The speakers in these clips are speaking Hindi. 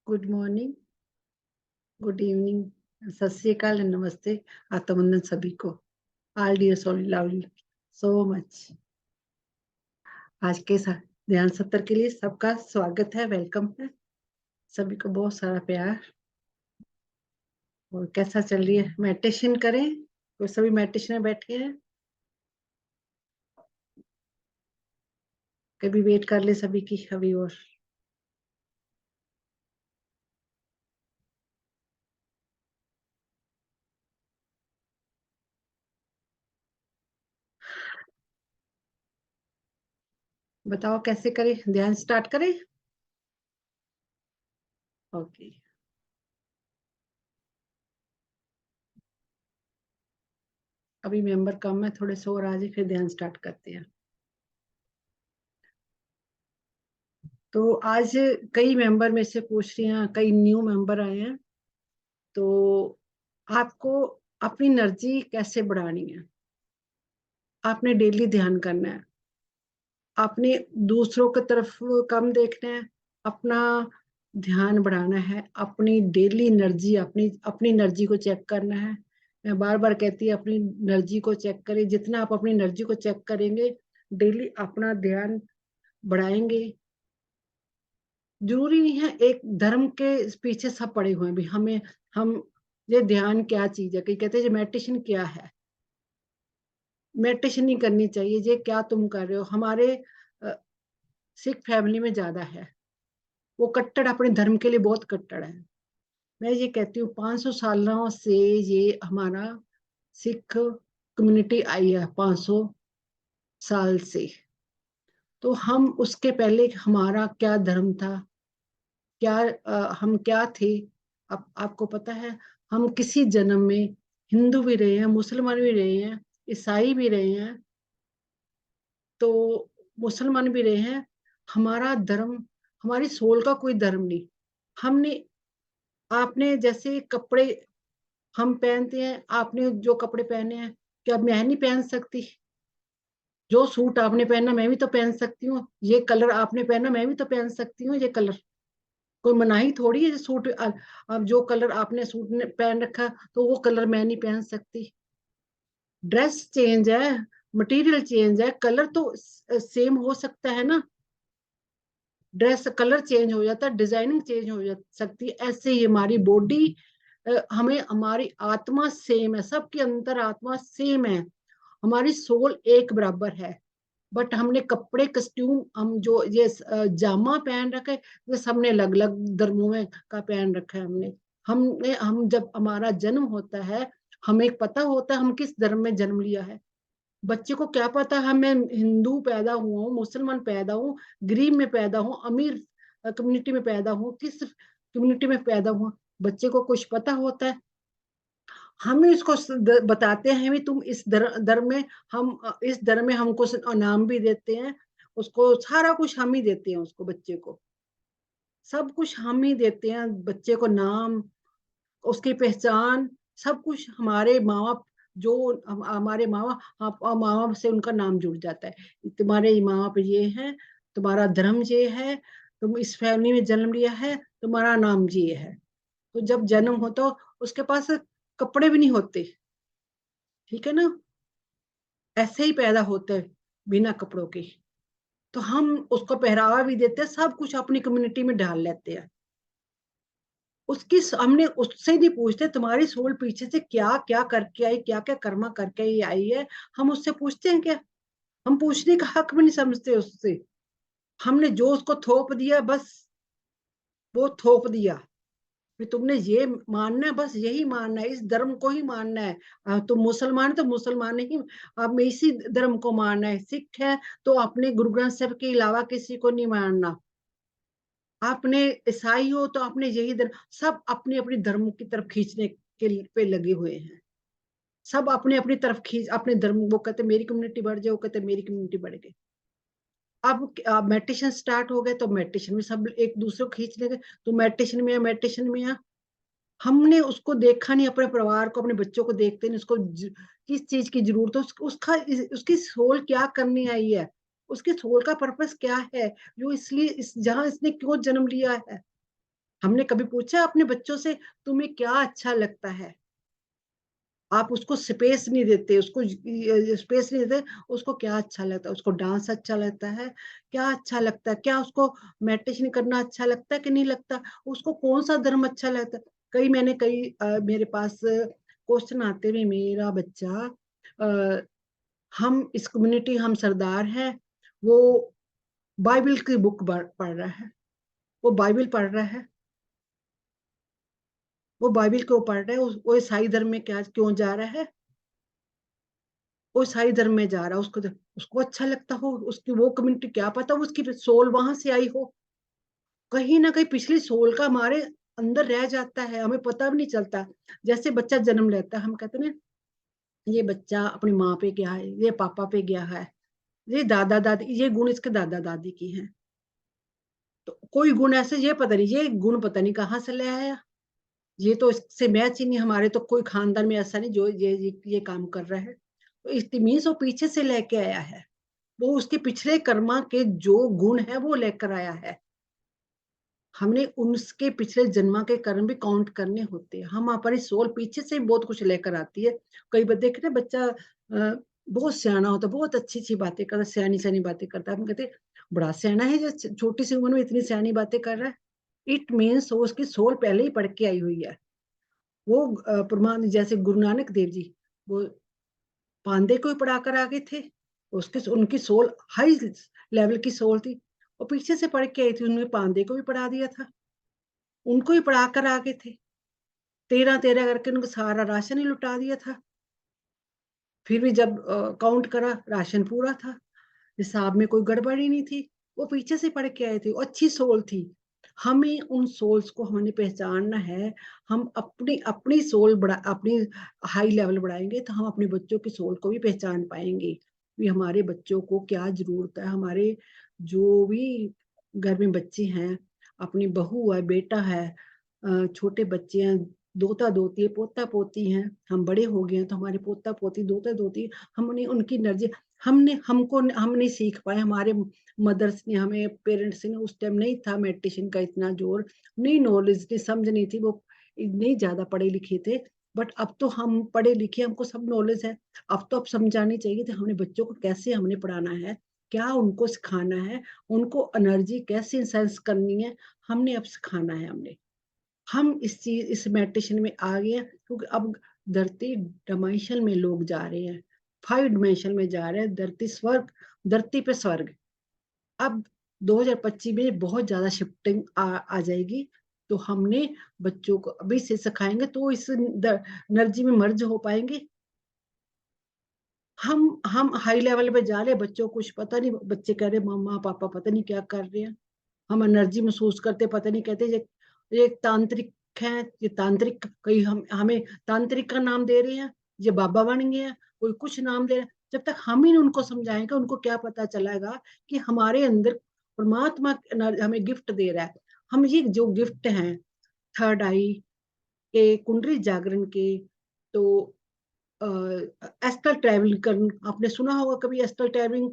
गुड मॉर्निंग, गुड इवनिंग, सत श्री अकाल, नमस्ते, आत्मवंदन सभी को। All dear soul love so much. आज के ध्यान सत्र के लिए सबका स्वागत है, वेलकम है। सभी को बहुत सारा प्यार। और कैसा चल रही है? मेडिटेशन करें, तो सभी मेडिटेशन में बैठे हैं। कभी वेट कर ले सभी की अभी। और बताओ कैसे करें, ध्यान स्टार्ट करें। ओके, अभी मेंबर कम है, थोड़े से और आ जाए, फिर ध्यान स्टार्ट करते हैं। तो आज कई मेंबर में से पूछ रही हैं, कई न्यू मेंबर आए हैं। तो आपको अपनी एनर्जी कैसे बढ़ानी है? आपने डेली ध्यान करना है, आपने दूसरों की तरफ कम देखना है, अपना ध्यान बढ़ाना है, अपनी डेली एनर्जी, अपनी अपनी एनर्जी को चेक करना है। मैं बार बार कहती हूँ, अपनी एनर्जी को चेक करें। जितना आप अपनी एनर्जी को चेक करेंगे, डेली अपना ध्यान बढ़ाएंगे। जरूरी नहीं है एक धर्म के पीछे सब पड़े हुए हैं भी हमें। हम ये ध्यान क्या चीज है, कहीं कहते हैं मेडिटेशन क्या है। मेडिटेशन नहीं करनी चाहिए, ये क्या तुम कर रहे हो। हमारे अ, सिख फैमिली में ज्यादा है, वो कट्टर अपने धर्म के लिए बहुत कट्टर है। मैं ये कहती हूँ 500 सालों से ये हमारा सिख कम्युनिटी आई है, 500 साल से। तो हम उसके पहले हमारा क्या धर्म था, क्या हम क्या थे। आपको पता है, हम किसी जन्म में हिंदू भी रहे हैं, मुसलमान भी रहे हैं, ईसाई भी रहे हैं, तो मुसलमान भी रहे हैं। हमारा धर्म, हमारी सोल का कोई धर्म नहीं। हमने, आपने जैसे कपड़े हम पहनते हैं, आपने जो कपड़े पहने हैं, क्या मैं नहीं पहन सकती? जो सूट आपने पहना मैं भी तो पहन सकती हूँ। ये कलर आपने पहना मैं भी तो पहन सकती हूँ। ये कलर कोई मनाही थोड़ी है। जो सूट अब जो कलर आपने सूट ने पहन रखा, तो वो कलर मैं नहीं पहन सकती। ड्रेस चेंज है, मटेरियल चेंज है, कलर तो सेम हो सकता है ना। ड्रेस कलर चेंज हो जाता है, डिजाइनिंग चेंज हो जा सकती है। ऐसे ही हमारी बॉडी, हमें हमारी आत्मा सेम है, सबके अंदर आत्मा सेम है। हमारी सोल एक बराबर है। बट हमने कपड़े कस्ट्यूम, हम जो ये जामा पहन रखा है, ये सबने अलग अलग धर्मों में का पहन रखा है हमने। हम जब हमारा जन्म होता है, हमें पता होता है हम किस धर्म में जन्म लिया है। बच्चे को क्या पता है मैं हिंदू पैदा हुआ हूँ, मुसलमान पैदा हूँ, गरीब में पैदा हूँ, अमीर कम्युनिटी में पैदा हूँ, किस कम्युनिटी में पैदा हुआ। बच्चे को कुछ पता होता है। हम इसको बताते हैं भी तुम इस धर्म में, हम इस धर्म में, हमको नाम भी देते हैं। उसको सारा कुछ हम ही देते हैं, उसको बच्चे को सब कुछ हम ही देते हैं। बच्चे को नाम, उसकी पहचान, सब कुछ हमारे माँ बाप, जो हमारे माँ बाप से उनका नाम जुड़ जाता है। तुम्हारे माँ बाप ये है, तुम्हारा धर्म ये है, तुम इस फैमिली में जन्म लिया है, तुम्हारा नाम ये है। तो जब जन्म हो तो उसके पास कपड़े भी नहीं होते, ठीक है ना, ऐसे ही पैदा होते हैं बिना कपड़ों के। तो हम उसको पहरावा भी देते हैं, सब कुछ अपनी कम्युनिटी में डाल लेते हैं। उसकी हमने उससे नहीं पूछते तुम्हारी सोल पीछे से क्या क्या करके आई, क्या क्या कर्मा करके ही आई है। हम उससे पूछते हैं क्या? हम पूछने का हक भी नहीं समझते उससे। हमने जो उसको थोप दिया, बस वो थोप दिया कि तुमने ये मानना है, बस यही मानना है, इस धर्म को ही मानना है। तुम मुसलमान तो मुसलमान ही, अब में इसी धर्म को मानना है। सिख है तो अपने गुरु ग्रंथ साहब के अलावा किसी को नहीं मानना। आपने ईसाई हो तो आपने यही धर्म, सब अपने अपने धर्म की तरफ खींचने के पे लगे हुए हैं। सब अपने अपनी तरफ खींच, अपने धर्म, वो कहते मेरी कम्युनिटी बढ़ जाए, वो कहते मेरी कम्युनिटी बढ़ गई। अब मेडिटेशन स्टार्ट हो गए तो मेडिटेशन में सब एक दूसरे को खींच लेंगे। तो मेडिटेशन में, मेडिटेशन में हमने उसको देखा नहीं, अपने परिवार को, अपने बच्चों को देखते नहीं। उसको किस चीज की जरूरत है, उसका उसकी सोल क्या करनी आई है, उसकी सोल का पर्पस क्या है, जो इसलिए जहां इसने क्यों जन्म लिया है। हमने कभी पूछा अपने बच्चों से तुम्हें क्या अच्छा लगता है? आप उसको स्पेस नहीं देते, उसको स्पेस नहीं देते, उसको क्या अच्छा लगता है? उसको डांस अच्छा लगता है? क्या अच्छा लगता है? क्या उसको मेडिटेशन करना अच्छा लगता है कि नहीं लगता? उसको कौन-सा धर्म अच्छा लगता है? मेरे पास क्वेश्चन आते हुए मेरा बच्चा अ, हम इस कम्युनिटी हम सरदार हैं, वो बाइबल की बुक पढ़ रहा है, वो बाइबल पढ़ रहा है, वो बाइबल क्यों पढ़ रहा है? वो ईसाई धर्म में क्या क्यों जा रहा है? वो ईसाई धर्म में जा रहा है, उसको अच्छा लगता हो, उसकी वो कम्युनिटी क्या पता उसकी सोल वहाँ से आई हो। कहीं न कहीं पिछली सोल का हमारे अंदर रह जाता है, हमें पता भी नहीं चलता। जैसे बच्चा जन्म लेता है, हम कहते हैं ना, ये बच्चा अपनी माँ पे गया है, ये पापा पे गया है, ये दादा-दादी ये गुण इसके दादा-दादी की हैं। तो कोई गुण ऐसे ये पता नहीं, ये गुण पता नहीं कहाँ से ले आया। ये तो इससे मैच ही नहीं, हमारे तो कोई खानदान में ऐसा नहीं जो ये काम कर रहा है। तो इट मीन्स वो पीछे से लेके आया है। वो उसके पिछले कर्मा के जो गुण है वो लेकर आया है। हमने उसके पिछले जन्मा के कर्म भी काउंट करने होते हैं। हम हमारी सोल पीछे से ही बहुत कुछ लेकर आती है। कई बार देखते हैं बच्चा बहुत सयाना होता है, बहुत अच्छी-अच्छी बातें करता है, सयानी-सयानी बातें करता है। हम कहते हैं बड़ा सयाना है जो छोटी सी उम्र में इतनी सयानी बातें कर रहा है। इट मीन्स वो उसकी सोल पहले ही पढ़ के आई हुई है। वो परमात्मा जैसे गुरु नानक देव जी, वो पांदे को ही पढ़ाकर आ गए थे। उसके उनकी सोल हाई लेवल की सोल थी। वो पीछे से पढ़ के आई थी, उन्होंने पांदे को भी पढ़ा दिया था। उनको ही पढ़ाकर आ गए थे। 13-13 करके उनको सारा राशन ही लुटा दिया था। फिर भी जब काउंट करा राशन पूरा था। हिसाब में कोई गड़बड़ ही नहीं थी। वो पीछे से पढ़ के आए थे, वो अच्छी सोल थी। हमें उन सोल्स को हमने पहचानना है। हम अपनी अपनी सोल बढ़ा अपनी हाई लेवल बढ़ाएँगे तो हम अपने बच्चों की सोल को भी पहचान पाएँगे। कि हमारे बच्चों को क्या ज़रूरत है, हमारे जो भी घर में बच्चे हैं, अपनी बहू है, बेटा है, छोटे बच्चे हैं, दोता-दोती है, पोता-पोती हैं, हम बड़े हो गए हैं तो हमारे पोता-पोती, दोता-दोती हमने उनकी एनर्जी हम नहीं सीख पाए, हमारे मदर्स ने हमें पेरेंट्स ने उस टाइम नहीं था मेडिटेशन का इतना ज़ोर, नहीं नॉलेज थी, समझ नहीं थी, वो नहीं ज़्यादा पढ़े-लिखे थे। बट अब तो हम पढ़े-लिखे, हमको सब नॉलेज है। अब तो अब समझानी चाहिए कि हमने बच्चों को कैसे हमने पढ़ाना है, क्या उनको सिखाना है, उनको एनर्जी कैसे सेंस करनी है, हमने अब सिखाना है हमने। हम इस मेडिटेशन में आ गए हैं क्योंकि अब धरती डायमेंशन में लोग जा रहे हैं, 5 डायमेंशन में जा रहे हैं, धरती पे स्वर्ग। अब 2025 में बहुत ज़्यादा शिफ्टिंग आ जाएगी, तो हमने बच्चों को अभी से सिखाएँगे तो इस एनर्जी में मर्ज हो पाएँगे। हम हाई लेवल पे जा रहे हैं, बच्चों को कुछ पता नहीं, बच्चे कह रहे मम्मा-पापा पता नहीं क्या कर रहे हैं। हम एनर्जी महसूस करते पता नहीं कहते ये तांत्रिक हैं, ये तांत्रिक कहीं हम हमें तांत्रिक का नाम दे रहे हैं, ये बाबा बन गए हैं, कोई कुछ नाम दे रहा है। जब तक हम ही उनको समझाएँगे, उनको क्या पता चलेगा कि हमारे अंदर परमात्मा हमें गिफ्ट दे रहा है। हम ये जो गिफ्ट हैं, थर्ड आई के, कुंडली जागरण के, तो एस्ट्रल ट्रैवलिंग आपने सुना होगा कभी एस्ट्रल ट्रैवलिंग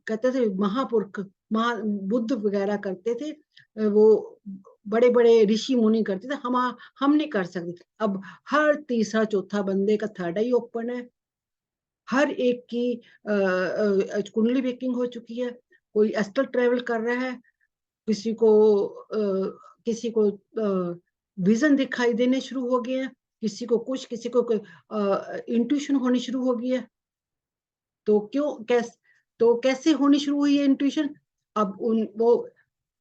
कहते थे महापुरुष महा बुद्ध वगैरह करते थे। वो बड़े-बड़े ऋषि-मुनि करते थे, हम नहीं कर सकते। अब हर तीसरा चौथा बंदे का थर्ड आई ओपन है। हर एक की कुंडली वेकिंग हो चुकी है। कोई एस्ट्रल ट्रैवल कर रहा है, किसी को विज़न दिखाई देने शुरू हो गए हैं, किसी को कुछ, किसी को इंट्यूशन होनी शुरू हो गई है। तो कैसे होनी शुरू हुई है इंट्यूशन? अब उन वो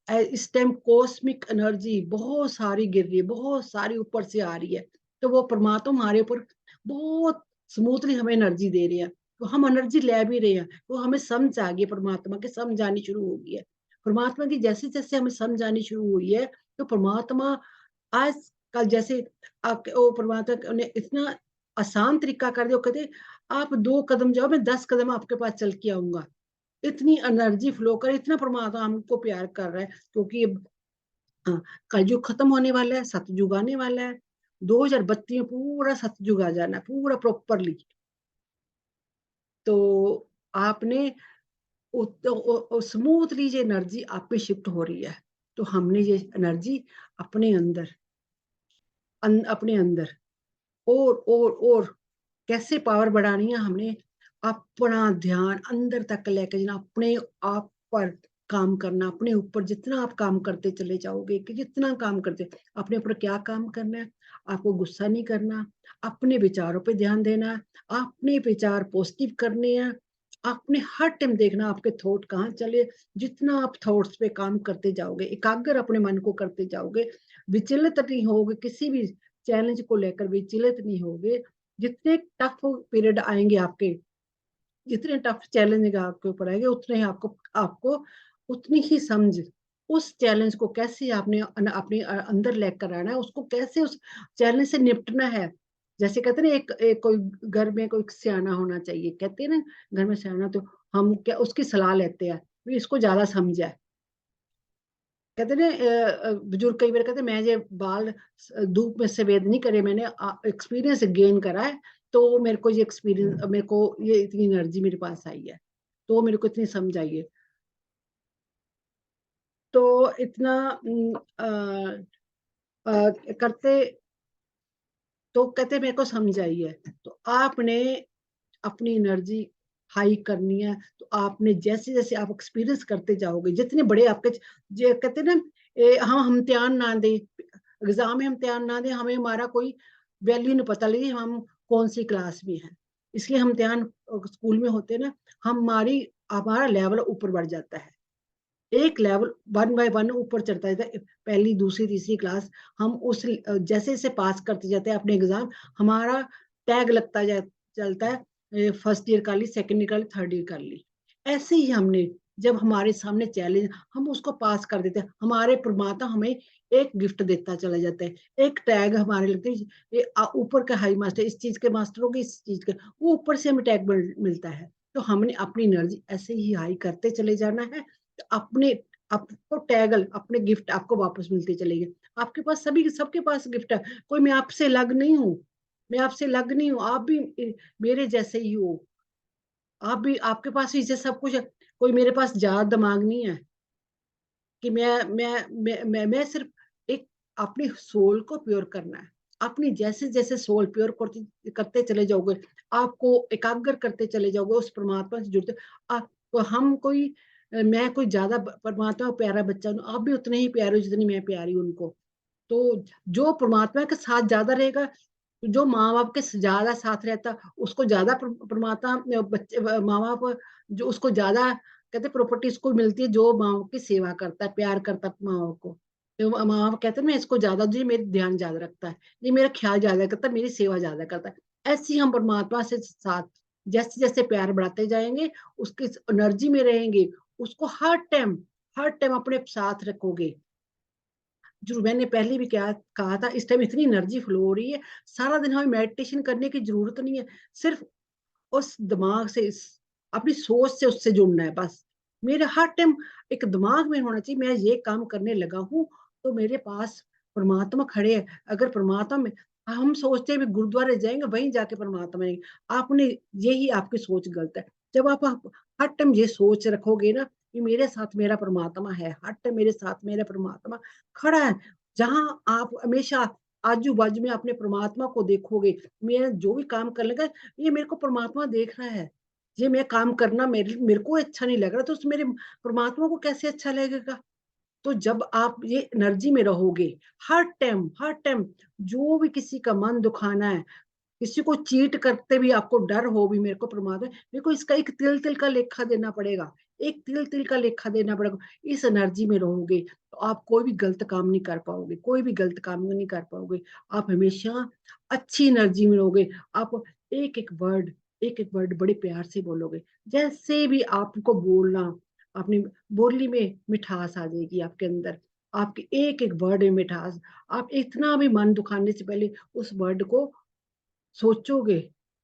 इस टाइम कॉस्मिक एनर्जी बहुत सारी गिर रही है, बहुत सारी ऊपर से आ रही है। तो वो परमात्मा हमारे ऊपर बहुत स्मूथली हमें एनर्जी दे रहे हैं। तो हम एनर्जी ले भी रहे हैं, तो हमें समझ आ गई है परमात्मा की, समझ आनी शुरू हो गई है। परमात्मा की जैसे-जैसे हमें समझ आनी शुरू हुई है, तो परमात्मा आजकल जैसे आपके वो परमात्मा ने इतना आसान तरीका कर दिया, वो कहते आप 2 कदम जाओ, मैं 10 कदम आपके पास चल के आऊँगा। इतनी एनर्जी फ्लो कर, इतना परमात्मा हमको प्यार कर रहा है क्योंकि हाँ, कलयुग खत्म होने वाला है, सतयुग आने वाला है। 2032 में पूरा सतयुग आ जाना है, पूरा प्रॉपरली। तो आपने स्मूथली ये एनर्जी आप पे शिफ्ट हो रही है। तो हमने ये एनर्जी अपने अंदर अपने अंदर और कैसे पावर बढ़ानी है, हमने अपना ध्यान अंदर तक लेके जाना, अपने आप पर काम करना, अपने ऊपर जितना आप काम करते चले जाओगे, कि जितना काम करते, अपने ऊपर क्या काम करना है, आपको गुस्सा नहीं करना, अपने विचारों पे ध्यान देना, अपने विचार पॉजिटिव करने हैं, आपने हर टाइम देखना आपके थॉट कहाँ चले, जितना आप थॉट्स पे काम करते जाओगे, एकाग्र अपने मन को करते जाओगे, विचलित नहीं होगे, किसी भी चैलेंज को लेकर विचलित नहीं होगे, जितने टफ पीरियड आएंगे आपके, जितने टफ चैलेंज आपके ऊपर आएंगे, उतने ही आपको आपको उतनी ही समझ, उस चैलेंज को कैसे आपने अपने अंदर लेकर आना है, उसको कैसे उस चैलेंज से निपटना है। जैसे कहते हैं ना, एक कोई घर में कोई सियाना होना चाहिए, कहते हैं ना, घर में सियाना, तो हम क्या उसकी सलाह लेते हैं, भी इसको ज्यादा समझा है। कहते ना, बुजुर्ग कई बार कहते, मैं ये बाल धूप में सफेद नहीं करे, मैंने एक्सपीरियंस गेन करा है, तो मेरे को ये एक्सपीरियंस, मेरे को ये इतनी एनर्जी मेरे पास आई है, तो मेरे को इतनी समझ आई है। तो इतना करते, तो कहते मेरे को समझ आई है, तो आपने अपनी एनर्जी हाई करनी है, तो आपने जैसे जैसे आप एक्सपीरियंस करते जाओगे, जितने बड़े आपके, जो कहते हैं ना, हम इम्तिहान ना दें, एग्जाम में इम्तिहान ना दें, हमें हमारा कोई वैल्यू नहीं पता लगी हम कौन सी क्लास में है, इसलिए हम इम्तिहान स्कूल में होते हैं ना, हमारी हमारा लेवल ऊपर बढ़ जाता है, एक लेवल वन बाय वन ऊपर चढ़ता जाता है, पहली दूसरी तीसरी क्लास, हम उस जैसे जैसे पास करते जाते हैं अपने एग्जाम, हमारा टैग लगता जा चलता है, फर्स्ट ईयर कर ली, सेकंड ईयर कर ली, थर्ड ईयर कर ली, ऐसे ही हमने जब हमारे सामने चैलेंज, हम उसको पास कर देते हैं, हमारे परमात्मा हमें एक गिफ्ट देता चला जाता है, एक टैग हमारे लगते हैं, ऊपर का हाई मास्टर, इस चीज के मास्टर हो गए, इस चीज के, वो ऊपर से हमें टैग मिलता है, तो हमने अपनी एनर्जी ऐसे ही हाई करते चले जाना है, अपने आपको टैगल अपने गिफ्ट आपको वापस मिलते चलेंगे, आपके पास सभी सबके पास गिफ्ट है, कोई मैं आपसे अलग नहीं हूँ, मैं आपसे अलग नहीं हूँ, आप भी मेरे जैसे ही हो, आप भी, आपके पास भी सब कुछ है, कोई मेरे पास ज्यादा दिमाग नहीं है, कि मैं सिर्फ एक अपनी सोल को प्योर करना है, अपनी जैसे जैसे सोल प्योर करते करते चले जाओगे, आपको एकाग्र करते चले जाओगे, उस परमात्मा से जुड़ते, आप, तो हम कोई, मैं कोई ज्यादा परमात्मा का प्यारा बच्चा हूँ, आप भी उतने ही प्यारे हो जितनी मैं प्यारी हूँ उनको, तो जो परमात्मा के साथ ज्यादा रहेगा, जो माँ बाप के ज्यादा साथ रहता, उसको ज्यादा परमात्मा बच्चे माँ बाप, जो उसको ज्यादा कहते प्रॉपर्टी उसको मिलती है, जो माँ बाप की सेवा करता है, प्यार करता है माँ बाप को, तो माँ बाप कहते हैं मैं इसको ज्यादा, जी मेरे ध्यान ज्यादा रखता है, ये मेरा ख्याल ज्यादा करता है, मेरी सेवा ज्यादा करता है, ऐसे ही हम परमात्मा से साथ जैसे जैसे प्यार बढ़ाते जाएंगे, उसकी एनर्जी में रहेंगे, उसको हर टाइम अपने साथ रखोगे, जो मैंने पहले भी क्या कहा था, इस टाइम इतनी एनर्जी फ्लो हो रही है, सारा दिन हमें मेडिटेशन करने की जरूरत नहीं है, सिर्फ उस दिमाग से अपनी सोच से उससे जुड़ना है बस, मेरे हर टाइम एक दिमाग में होना चाहिए, मैं ये काम करने लगा हूँ, तो मेरे पास परमात्मा खड़े हैं, अगर परमात्मा में, हम सोचते हैं गुरुद्वारे जाएंगे वहीं जाके परमात्मा आएंगे, आपने, यही आपकी सोच गलत है, जब आप हर टाइम ये सोच रखोगे ना, कि मेरे साथ मेरा परमात्मा है, हर टाइम मेरे साथ मेरा परमात्मा खड़ा है, जहां आप हमेशा आजू बाजू में अपने परमात्मा को देखोगे, मैं जो भी काम कर लगा, ये मेरे को परमात्मा देख रहा है, ये मैं काम करना मेरे मेरे को अच्छा नहीं लग रहा, तो उस मेरे परमात्मा को कैसे अच्छा लगेगा, तो जब आप ये एनर्जी में रहोगे, हर टाइम जो भी किसी का मन दुखाना है, किसी को चीट करते भी आपको डर हो भी, मेरे को परमात्मा, मेरे को इसका एक तिल तिल का लेखा देना पड़ेगा, एक तिल तिल का लेखा देना पड़ेगा, इस एनर्जी में रहोगे, तो आप कोई भी गलत काम नहीं कर पाओगे, कोई भी गलत काम नहीं कर पाओगे, आप हमेशा अच्छी एनर्जी में रहोगे, आप एक एक एक वर्ड बड़े प्यार से बोलोगे, जैसे भी आपको बोलना, अपनी बोली में मिठास आ जाएगी आपके अंदर, आपके एक एक वर्ड में मिठास, आप इतना भी मन दुखाने से पहले उस वर्ड को सोचोगे,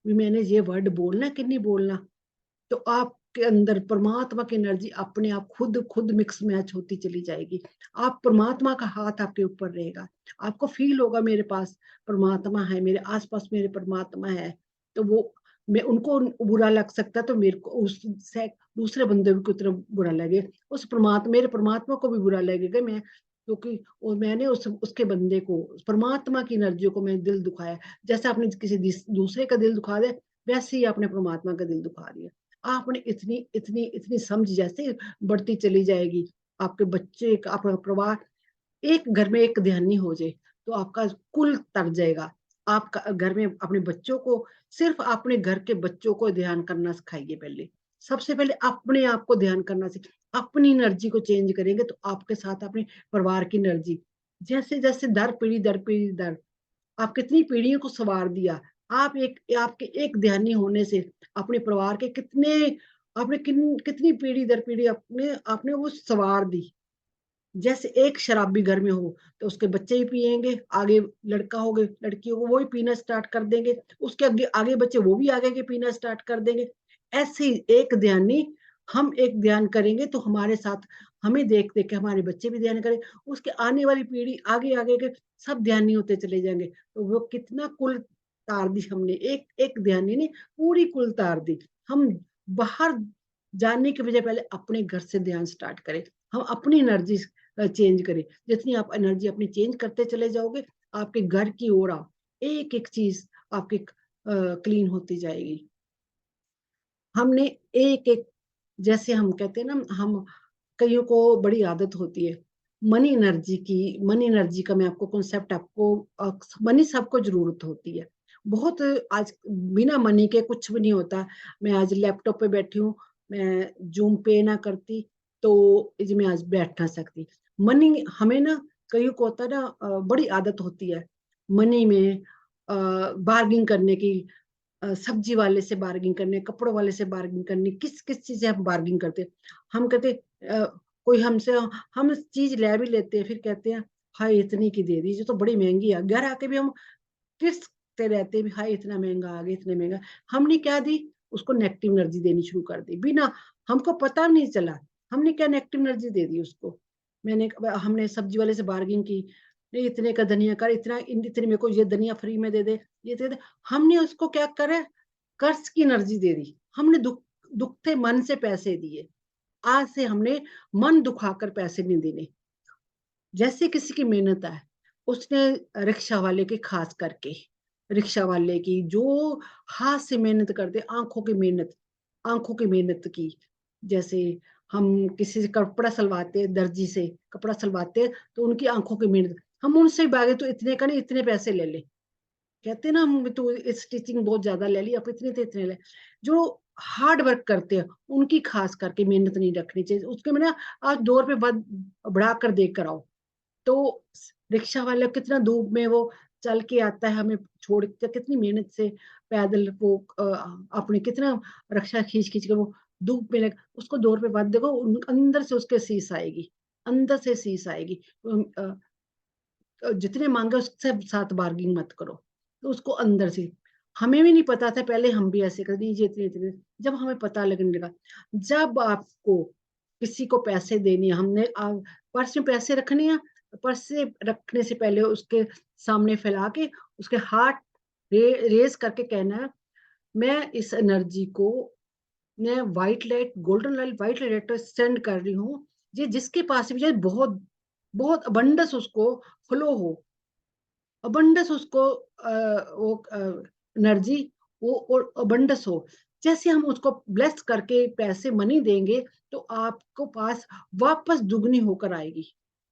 भी मैंने ये वर्ड बोलना कि नहीं बोलना, तो आपके अंदर परमात्मा की एनर्जी अपने आप खुद खुद मिक्स मैच होती चली जाएगी, आप परमात्मा का हाथ आपके ऊपर रहेगा, आपको फील होगा मेरे पास परमात्मा है, मेरे आसपास मेरे परमात्मा है, तो वो मैं उनको बुरा लग सकता है तो मेरे को उससे दूसरे बंदे को कितना बुरा लगे, उस परमात्मा मेरे परमात्मा को भी बुरा लगेगा। मैं क्योंकि मैंने उसके बंदे को, परमात्मा की एनर्जी को मैं दिल दुखाया। जैसे आपने किसी दूसरे का दिल दुखा दिया, वैसे ही आपने परमात्मा का दिल दुखा दिया। आपने इतनी इतनी इतनी समझ जैसे बढ़ती चली जाएगी, आपके बच्चे आपका परिवार, एक घर में एक ध्यानी हो जाए तो आपका कुल तर जाएगा। आपका घर में अपने बच्चों को, सिर्फ अपने घर के बच्चों को ध्यान करना सिखाइए। पहले सबसे पहले अपने आप को ध्यान करना सीख, अपनी एनर्जी को चेंज करेंगे तो आपके साथ अपने परिवार की एनर्जी, जैसे जैसे दर पीढ़ी दर, आप कितनी पीढ़ियों को सवार दिया। आप एक आपके एक ध्यानी होने से अपने परिवार के कितने, आपने कितनी पीढ़ी दर पीढ़ी अपने आपने वो सवार दी। जैसे एक शराबी घर में हो तो उसके बच्चे ही पिएंगे, आगे लड़का हो गए लड़की हो वो ही पीना स्टार्ट कर देंगे, उसके आगे आगे बच्चे वो भी आगे के पीना स्टार्ट कर देंगे। ऐसे ही एक ध्यानी, हम एक ध्यान करेंगे तो हमारे साथ, हमें देख देख के हमारे बच्चे भी ध्यान करें, उसके आने वाली पीढ़ी आगे आगे के सब ध्यानी होते चले जाएंगे। तो वो कितना कुल तार दी हमने, एक एक ध्यानी ने पूरी कुल तार दी। हम बाहर जाने के बजाय पहले अपने घर से ध्यान स्टार्ट करें, हम अपनी एनर्जी चेंज करें। जितनी आप एनर्जी अपनी चेंज करते चले जाओगे, आपके घर की ओर एक एक चीज आपकी क्लीन होती जाएगी। हमने एक एक, जैसे हम कहते हैं ना, हम कईयों को बड़ी आदत होती है मनी एनर्जी की, मनी एनर्जी का मैं आपको कॉन्सेप्ट आपको, मनी सबको जरूरत होती है बहुत। आज बिना मनी के कुछ भी नहीं होता। मैं आज लैपटॉप पे बैठी हूँ, मैं जूम पे ना करती तो मैं आज बैठ ना सकती। मनी हमें ना, कईयों को होता है ना, बड़ी आदत होती है मनी में बार्गिंग करने की, सब्जी वाले से बार्गिंग करने, कपड़ों वाले से बार्गिंग करनी, किस किस चीज से हम बार्गिंग करते हैं। हम कहते कोई हमसे, हम चीज ले भी लेते हैं फिर कहते हैं हाय इतनी की दे दी, जो तो बड़ी महंगी है। घर आके भी हम किसते रहते हैं भी, हाय इतना महंगा आ गया, इतना महंगा। हमने क्या दी, उसको नेगेटिव एनर्जी देनी शुरू कर दी, बिना हमको पता नहीं चला हमने क्या नेगेटिव एनर्जी दे दी उसको। मैंने हमने सब्जी वाले से बार्गिंग की, नहीं इतने का धनिया कर, इतना इतने मेरे को ये धनिया फ्री में दे दे, ये दे दे। हमने उसको क्या करे, कर्ज की एनर्जी दे दी। हमने दुखते मन से पैसे दिए। आज से हमने मन दुखाकर पैसे नहीं देने। जैसे किसी की मेहनत है, उसने रिक्शा वाले की, खास करके रिक्शा वाले की जो हाथ से मेहनत करते, आंखों की मेहनत की। जैसे हम किसी से कपड़ा सिलवाते, दर्जी से कपड़ा सिलवाते तो उनकी आंखों की मेहनत, हम उनसे भागे तो इतने का नहीं इतने पैसे ले ले, कहते ना हम तो स्टिचिंग बहुत ज्यादा ले ली, अब इतने थे इतने ले। जो हार्ड वर्क करते हैं उनकी खास करके मेहनत नहीं रखनी चाहिए, उसके मैंने आज 2 रुपए बढ़ा कर देख कर आओ। तो रिक्शा वाला कितना धूप में वो चल के आता है, हमें छोड़ के कितनी मेहनत से पैदल वो अपने कितना रक्षा खींच खींच के वो धूप में लग, उसको 2 रुपए बाद देखो अंदर से उसके शीश आएगी, अंदर से शीश आएगी। जितने मांगे उससे साथ बार्गिंग मत करो, तो उसको अंदर से। हमें भी नहीं पता था पहले, हम भी ऐसे कर दीजिए इतने इतने, जब हमें पता लगने लगा, जब आपको किसी को पैसे देने, हमने पर्स में पैसे रखने हैं, पर्स से रखने से पहले उसके सामने फैला के उसके हाथ रेस करके कहना है, मैं इस एनर्जी को, मैं white light, golden light, white light send कर रही हूँ। ये जिसके पास भी जाए बहुत बहुत अबंडस उसको फ्लो हो, अबंडस उसको वो एनर्जी वो और अबंडस हो। जैसे हम उसको ब्लेस करके पैसे मनी देंगे तो आपको पास वापस दुगनी होकर आएगी,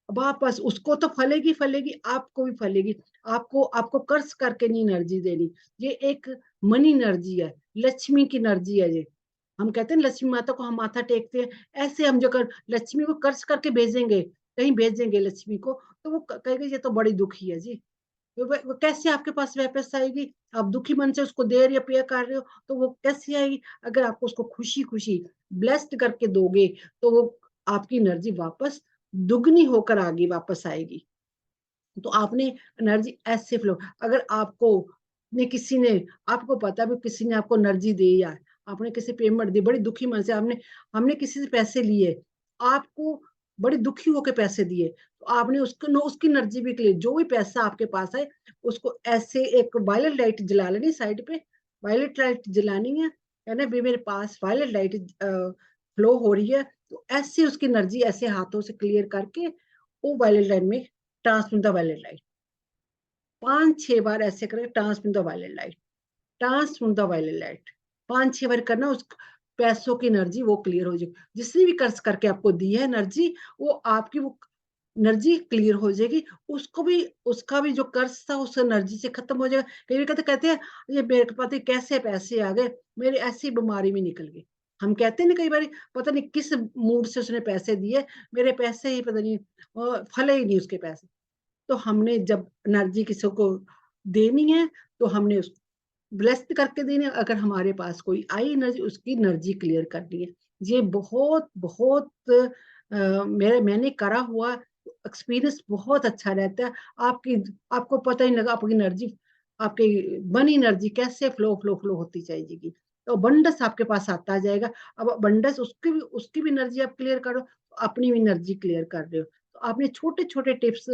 वापस उसको तो फलेगी फलेगी, आपको भी फलेगी। आपको आपको कर्ज करके नहीं एनर्जी देनी, ये एक मनी एनर्जी है, लक्ष्मी की एनर्जी है ये। हम कहते हैं लक्ष्मी माता को हम माथा टेकते हैं, ऐसे हम जो कर लक्ष्मी को कर्ज करके भेजेंगे, कहीं भेजेंगे लक्ष्मी को, तो वो कहेगी ये तो बड़ी दुखी है जी, वो कैसे आपके पास वापस आएगी। आप दुखी मन से उसको दे रहे हो, पे कर रहे हो, तो वो कैसे आएगी। अगर आपको उसको खुशी खुशी ब्लेस्ड करके दोगे तो वो आपकी एनर्जी वापस दुगनी होकर आगे वापस आएगी। तो आपने एनर्जी ऐसे फ्लो, अगर आपको ने किसी ने, आपको पता भी किसी ने आपको एनर्जी दी या आपने किसी पेमेंट दी बड़ी दुखी मन से, आपने हमने किसी से पैसे लिए, आपको बड़ी दुखी होकर पैसे दिए, तो आपने उसको उसकी एनर्जी भी के लिए जो भी पैसा आपके पास है उसको ऐसे एक वायलेट लाइट जला लेनी साइड पे, वायलेट लाइट जलानी है, कहना भी मेरे पास वायलेट लाइट फ्लो हो रही है, तो ऐसे उसकी एनर्जी ऐसे हाथों से क्लियर करके वो वायलेट लाइट में ट्रांसमिट द वायलेट लाइट। 5-6 बार ऐसे करें, transmit the violet light, transmit the violet light. 5-6 बार करना, उस पैसों की एनर्जी वो क्लियर हो जाएगी। जिसने भी कर्ज करके आपको दी है एनर्जी, वो आपकी वो एनर्जी क्लियर हो जाएगी। उसको भी, उसका भी जो कर्ज था उस एनर्जी से खत्म हो जाएगा। कई बार कहते कहते हैं ये मेरे पता कैसे पैसे आ गए, मेरी ऐसी बीमारी में निकल गई। हम कहते हैं ना कई बार, पता नहीं किस मूड से उसने पैसे दिए, मेरे पैसे ही पता नहीं फले ही नहीं उसके पैसे। तो हमने जब एनर्जी किसी को देनी है, तो हमने उस ब्लेस्ड करके देनी है। अगर हमारे पास कोई आई एनर्जी, उसकी एनर्जी क्लियर करनी है। ये बहुत बहुत मैंने करा हुआ एक्सपीरियंस बहुत अच्छा रहता है। आपकी आपको पता ही नहीं लगा आपकी एनर्जी, आपकी मनी एनर्जी कैसे फ्लो फ्लो फ्लो होती जाएगी। तो अबंडस आपके पास आता जाएगा। अब अबंडस उसकी भी एनर्जी आप क्लियर करो, तो अपनी भी एनर्जी क्लियर कर रहे हो। तो आपने छोटे छोटे टिप्स,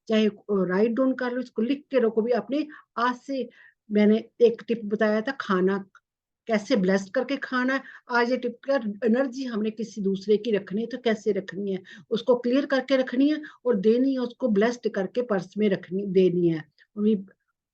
चाहे राइट डाउन कर लो, इसको लिख के रखो भी अपने। आज से मैंने एक टिप बताया था, खाना कैसे ब्लेस्ड करके खाना है। आज ये टिप कर एनर्जी हमने किसी दूसरे की रखनी है, तो कैसे रखनी है, उसको क्लियर करके रखनी है और देनी है, उसको ब्लेस्ड करके पर्स में रखनी देनी है। अभी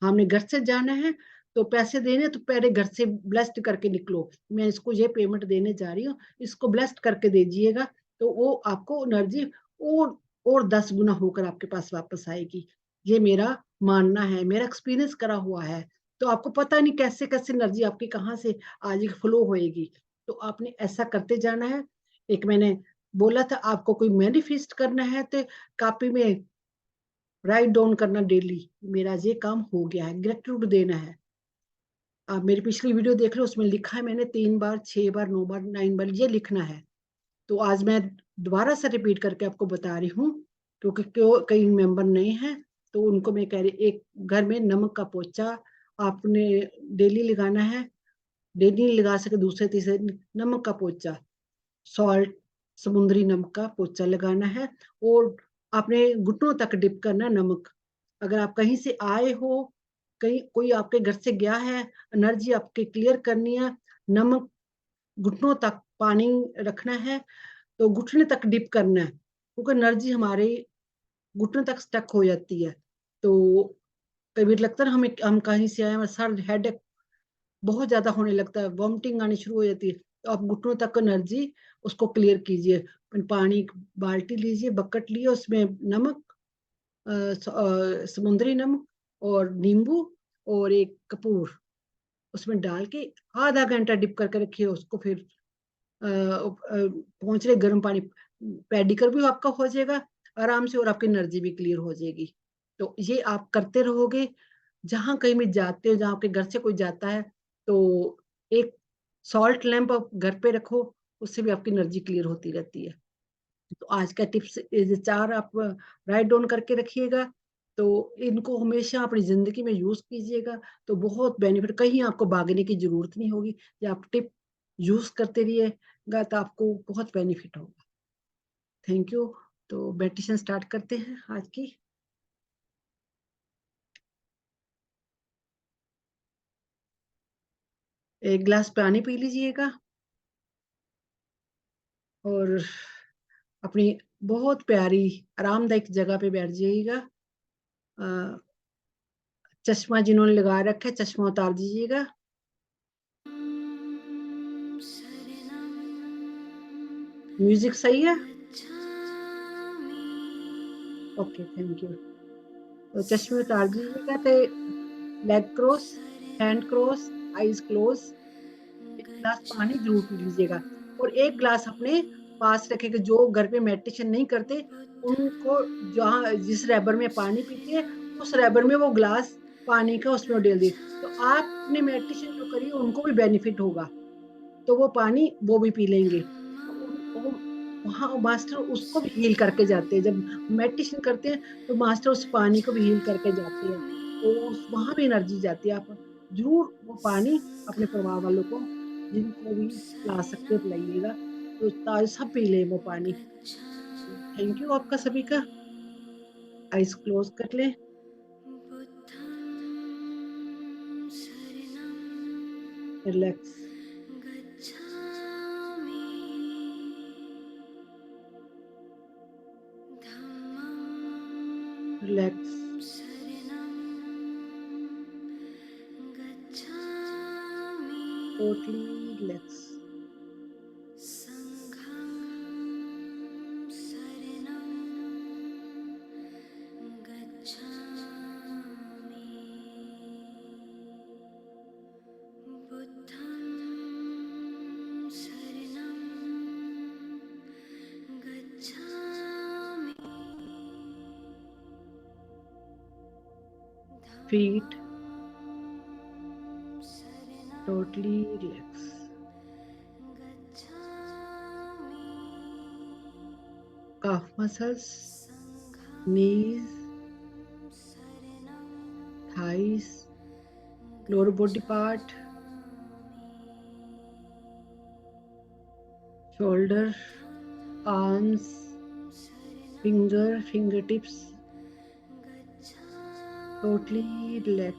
हमने घर से जाना है, तो पैसे देने तो पहले घर से ब्लेस्ड करके निकलो, मैं इसको ये पेमेंट देने जा रही हूँ, इसको ब्लेस्ड करके दीजिएगा। तो वो आपको एनर्जी और और 10 गुना होकर आपके पास वापस आएगी। ये मेरा मानना है, मेरा एक्सपीरियंस करा हुआ है। तो आपको पता नहीं कैसे कैसे एनर्जी आपकी कहाँ से आज फ्लो होएगी। तो आपने ऐसा करते जाना है। एक मैंने बोला था, आपको कोई मैनिफेस्ट करना है तो कॉपी में राइट डाउन करना डेली, मेरा ये काम हो गया है, ग्रेटिट्यूड देना है। आप मेरी पिछली वीडियो देख लो, उसमें लिखा है मैंने 3 बार, 6 बार, 9 बार, 9 बार ये लिखना है। तो आज मैं दोबारा से रिपीट करके आपको बता रही हूँ, क्योंकि क्यों कई मेंबर नए हैं, तो उनको मैं कह रही, एक घर में नमक का पोचा आपने डेली लगाना है। डेली लगा सके दूसरे तीसरे दिन नमक का पोचा, सॉल्ट, समुद्री नमक का पोचा लगाना है। और आपने घुटनों तक डिप करना नमक। अगर आप कहीं से आए हो, कहीं कोई आपके घर से गया है, एनर्जी आपके क्लियर करनी है, नमक घुटनों तक पानी रखना है, तो घुटने तक डिप करना है, क्योंकि एनर्जी हमारे घुटने तक स्टक हो जाती है। तो कभी लगता है ना, हम कहीं से आए, हमारा सर हेडेक बहुत ज्यादा होने लगता है, वॉमिटिंग आनी शुरू हो जाती है, तो आप घुटनों तक एनर्जी उसको क्लियर कीजिए। पानी बाल्टी लीजिए, बकेट लिए, उसमें नमक, समुद्री नमक और नींबू और एक कपूर उसमें डाल के आधा घंटा डिप करके रखिए उसको। फिर पहुंच रहे गर्म पानी, पेडिकर भी आपका हो जाएगा आराम से, और आपकी एनर्जी भी क्लियर हो जाएगी। तो ये आप करते रहोगे, जहां कहीं भी जाते हो, जहां आपके घर से कोई जाता है, तो एक सॉल्ट लैंप आप घर पे रखो, उससे भी आपकी एनर्जी क्लियर होती रहती है। तो आज का टिप्स ये 4 आप राइट डाउन करके रखिएगा। तो इनको हमेशा अपनी जिंदगी में यूज कीजिएगा, तो बहुत बेनिफिट, कहीं आपको भागने की जरूरत नहीं होगी। ये आप टिप यूज करते रहिएगा तो आपको बहुत बेनिफिट होगा। Thank you. तो मेडिटेशन स्टार्ट करते हैं आज की। एक गिलास पानी पी लीजिएगा और अपनी बहुत प्यारी आरामदायक जगह पे बैठ जाइएगा। अ, चश्मा जिन्होंने लगा रखा है, चश्मा उतार दीजिएगा। म्यूजिक सही है? Okay, thank you. तो चश्मे उतार दीजिएगा, तो leg cross, hand cross, eyes close. एक गिलास पानी जरूर पी लीजिएगा। और एक गिलास अपने पास रखेगा, जो घर पे मेडिटेशन नहीं करते उनको, जहाँ जिस रैबर में पानी पीते हैं, उस रैबर में वो गिलास पानी का उसमें डाल दिए, तो आपने मेडिटेशन जो करी उनको भी बेनिफिट होगा। तो वो पानी वो भी पी लेंगे। तो वहाँ मास्टर उसको भी हील करके जाते हैं, जब मेडिटेशन करते हैं तो मास्टर उस पानी को भी हील करके जाते हैं। तो वहां भी एनर्जी जाती है। आप जरूर वो पानी अपने परिवार वालों को, जिनको भी पिला सकते हो, पिलाइएगा, तो ताकि सब पी ले वो पानी। थैंक यू आपका सभी का। आइज क्लोज कर ले। Relax. Relax. Totally relax. Feet totally relax. Calf muscles, knees, thighs, lower body part, shoulder, arms, fingertips, totally relax.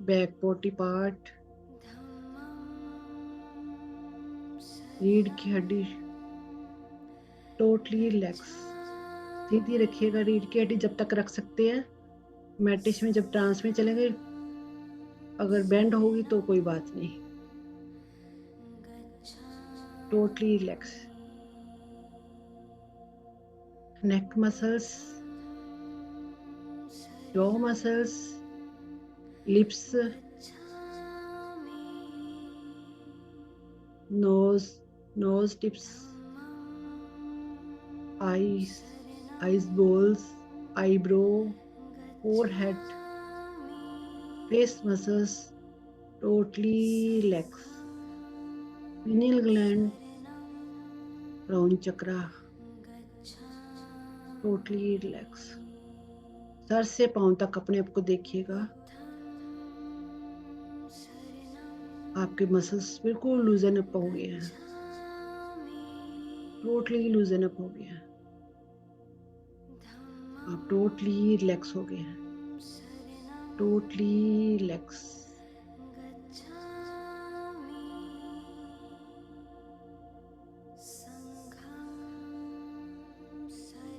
Back body part, रीढ़ की हड्डी टोटली रिलैक्स. सीधी रखिएगा रीढ़ की हड्डी जब तक रख सकते हैं. मैट्रिक्स में जब ट्रांस में चलेंगे अगर बेंड होगी तो कोई बात नहीं. Totally relax. Neck muscles, jaw muscles, lips, nose tips, eyes balls, eyebrow, forehead, face muscles totally relax. Pineal gland, crown chakra totally relax. Sir से पांव तक अपने आप को देखिएगा. आपके मसल्स बिल्कुल लूजन अप हो गए हैं. टोटली लूजन अप हो गए हैं. आप टोटली रिलैक्स हो गए हैं. Totally relax.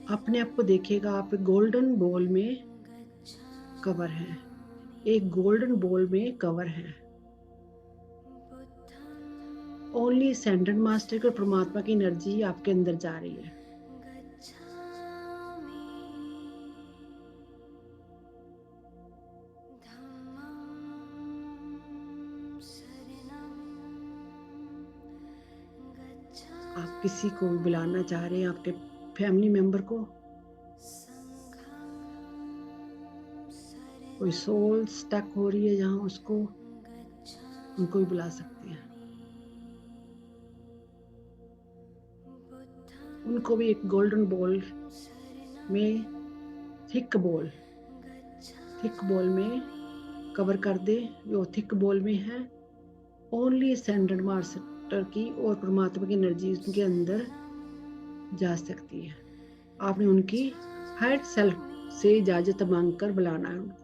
अपने आप को देखिएगा आप गोल्डन बॉल में कवर हैं. एक गोल्डन बॉल में कवर है. ओनली असेंडेड मास्टर और परमात्मा की एनर्जी आपके अंदर जा रही है. आप किसी को बुलाना चाह रहे हैं, आपके फैमिली मेंबर को, कोई सोल स्टक हो रही है जहां उसको, उनको भी बुला सकते हैं. उनको भी एक गोल्डन बॉल में थिक बॉल में कवर कर दे. जो थिक बॉल में है ओनली असेंडेड मास्टर की और परमात्मा की एनर्जी उनके अंदर जा सकती है. आपने उनकी हायर सेल्फ से इजाजत मांगकर बुलाना है उनको.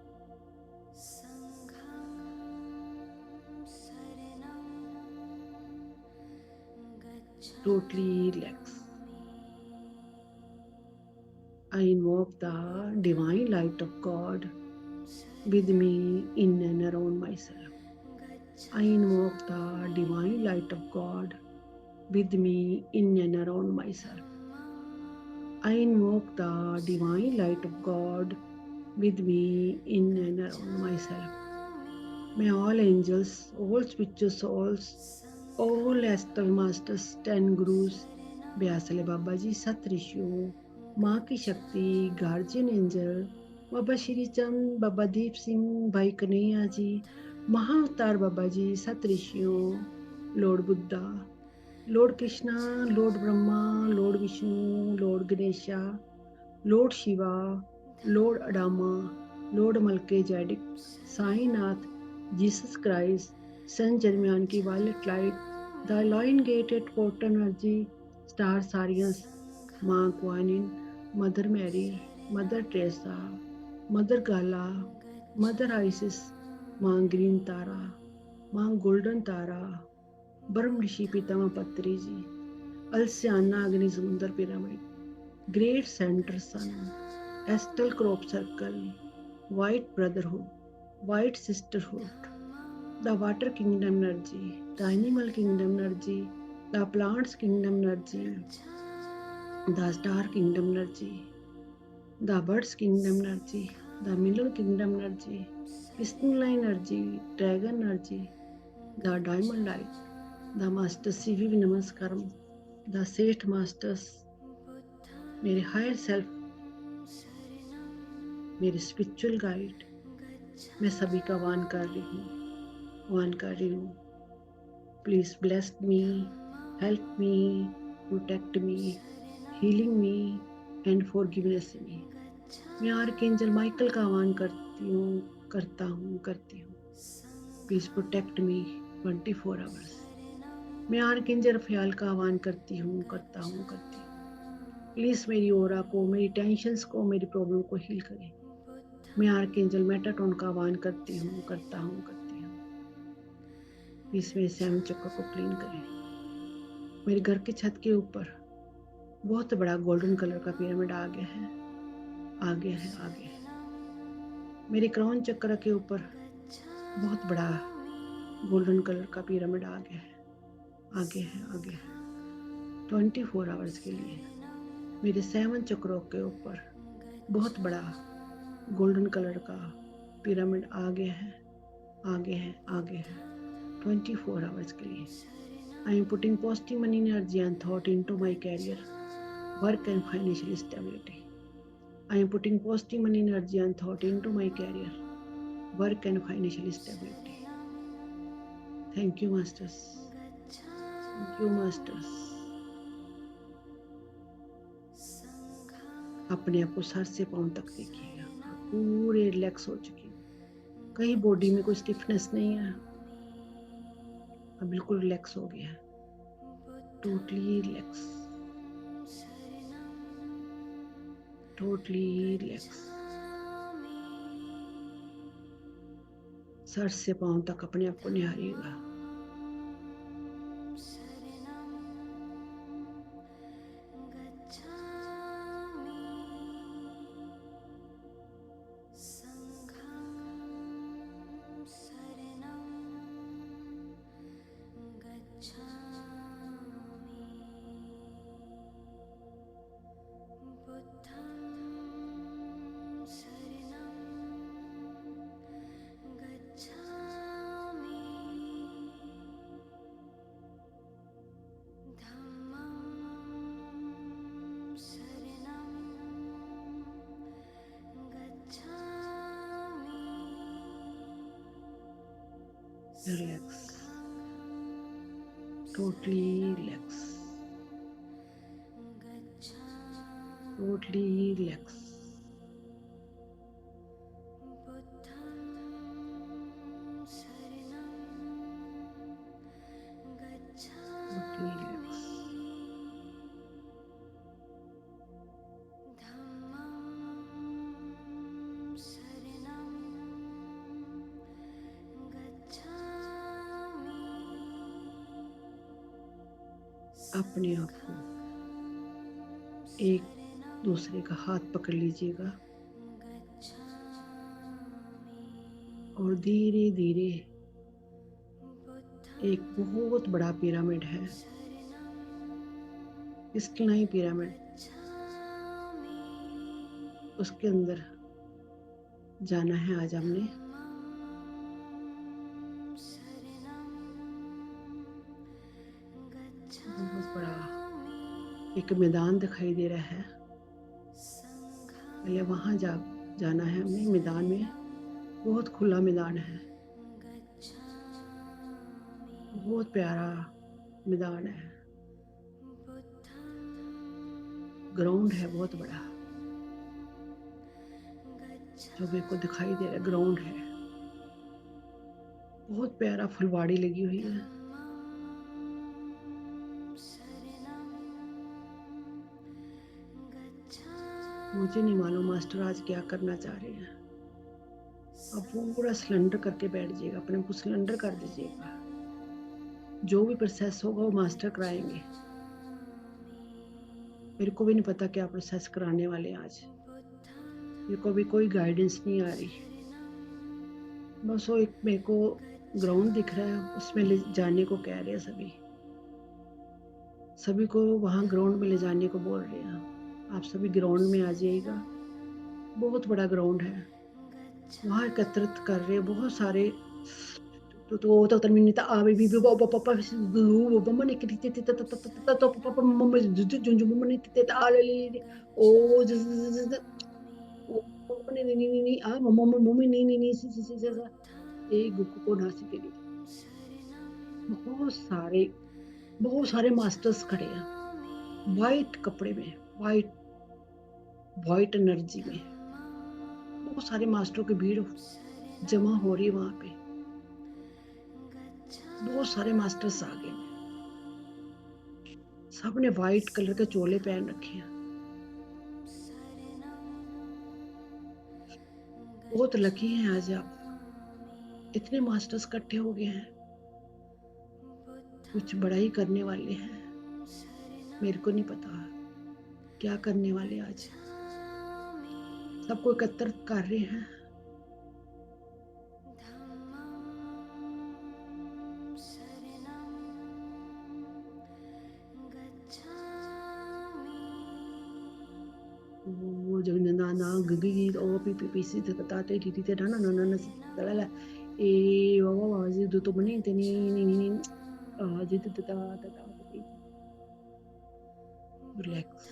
Totally relax. I invoke the divine light of God with me in and around myself. I invoke the divine light of God with me in and around myself. I invoke the divine light of God with me in and around myself. May all angels, all spiritual souls, all astral masters, 10 gurus, व्यासले बाबा जी, सत ऋषियों, माँ की शक्ति, गार्जियन एंजल, बाबा श्री चंद, बाबा दीप सिंह, भाई कन्हैया जी, महाअवतार बाबा जी, सत ऋषियों, Lord Buddha, Lord Krishna, Lord Brahma, Lord Vishnu, Lord Ganesha, Lord Shiva, Lord Adama, Lord Melchizedek, Sainath, Jesus Christ, Saint Germain की violet light, the lion gated portal energy, star Sirians, माँ Quan Yin, mother Mary, mother Teresa, mother Gaia, mother Isis, माँ ग्रीन तारा, माँ गोल्डन तारा, ब्रह्म ऋषि पितामह पत्री जी, अलसियाना अग्नि समुद्र pyramid, great centre sun, astral crop circle, white brotherhood, white sisterhood, the water kingdom energy, the animal kingdom energy, the plants kingdom energy, the star kingdom energy, the birds kingdom energy, the mineral kingdom energy, crystalline energy, dragon energy, the diamond light, the master CV नमस्कारम, the सेठ मास्टर्स, मेरे हायर सेल्फ, मेरे स्पिरिचुअल गाइड, मैं सभी का वान कर रही हूँ। Please bless me, help me, protect me, healing me and forgiveness me. मैं आर्कएंजल माइकल का आह्वान करता हूँ। Please protect me 24 hours. मैं आर्कएंजल रफाएल का आह्वान करता हूँ। प्लीज मेरी ओरा को, मेरी टेंशन्स को, मेरी प्रॉब्लम को हील करें। मैं आर्कएंजल मेटाट्रॉन का आह्वान करता हूँ। प्लीज मेरे 7 चक्र को क्लीन करें। मेरे घर की छत के ऊपर बहुत बड़ा गोल्डन कलर का पिरामिड आ गया है। मेरे क्राउन चक्र के ऊपर बहुत बड़ा गोल्डन कलर का पिरामिड आ गया है 24 आवर्स के लिए। मेरे 7 चक्रों के ऊपर बहुत बड़ा गोल्डन कलर का पिरामिड आ गया है 24 आवर्स के लिए। I am putting positive money energy and thought into my career, work and financial stability. I am putting positive money energy and thought into my career, work and financial stability. Thank you, Masters. अपने आप को सर से पांव तक देखिएगा, आप पूरे रिलैक्स हो चुके हैं। कहीं बॉडी में कोई स्टिफनेस नहीं है, अब बिल्कुल रिलैक्स हो गया है, टोटली रिलैक्स। सर से पांव तक अपने आप को निहारिएगा। Relax, totally relax. अपने आप को एक दूसरे का हाथ पकड़ लीजिएगा और धीरे धीरे एक बहुत बड़ा पिरामिड है, क्रिस्टलाइन पिरामिड, उसके अंदर जाना है आज हमने। बहुत बड़ा एक मैदान दिखाई दे रहा है, पहले वहां जाना है हमें। मैदान में बहुत खुला मैदान है, बहुत प्यारा मैदान है, ग्राउंड है बहुत बड़ा जो मेरे को दिखाई दे रहा है। ग्राउंड है, बहुत प्यारा फुलवाड़ी लगी हुई है। मुझे नहीं मालूम मास्टर आज क्या करना चाह रहे हैं, आप पूरा सिलेंडर करके बैठ जाइएगा, अपने को सिलेंडर कर दीजिएगा। जो भी प्रोसेस होगा वो मास्टर कराएंगे। मेरे को भी नहीं पता क्या प्रोसेस कराने वाले हैं आज, मेरे को भी कोई गाइडेंस नहीं आ रही। बस वो एक मेरे को ग्राउंड दिख रहा है, उसमें ले जाने को कह रहे हैं सभी को वहाँ ग्राउंड में ले जाने को बोल रहे हैं। आप सभी ग्राउंड में आ जाइएगा, बहुत बड़ा ग्राउंड है, वहाँ एकत्रित कर रहे हैं बहुत सारे। तो terminita ave bi bo papa lu bo mane kiti ti ta ta ta ta ta to papa mama junju mama ni ti ta ale li o o ne ni a mama mama ni si ए गुक्कू को नासी के लिए बहुत सारे बहुत सारे मास्टर्स खड़े हैं वाइट कपड़े में, वाइट वाइट एनर्जी में। बहुत सारे मास्टरों की भीड़ जमा हो रही है वहां पे, बहुत सारे मास्टर्स आ गए। सबने वाइट कलर के चोले पहन रखे हैं। बहुत लकी हैं आज आप, इतने मास्टर्स इकट्ठे हो गए हैं, कुछ बड़ा ही करने वाले हैं। मेरे को नहीं पता क्या करने वाले आज, सबको एकत्रित कर रहे हैं। वो जब ना ना गगी ओ पी पी पी सी तता ते टी टी ते ना ना ना ना तला ए वो जी दो तो बने ते नी जी तता तता रिलैक्स।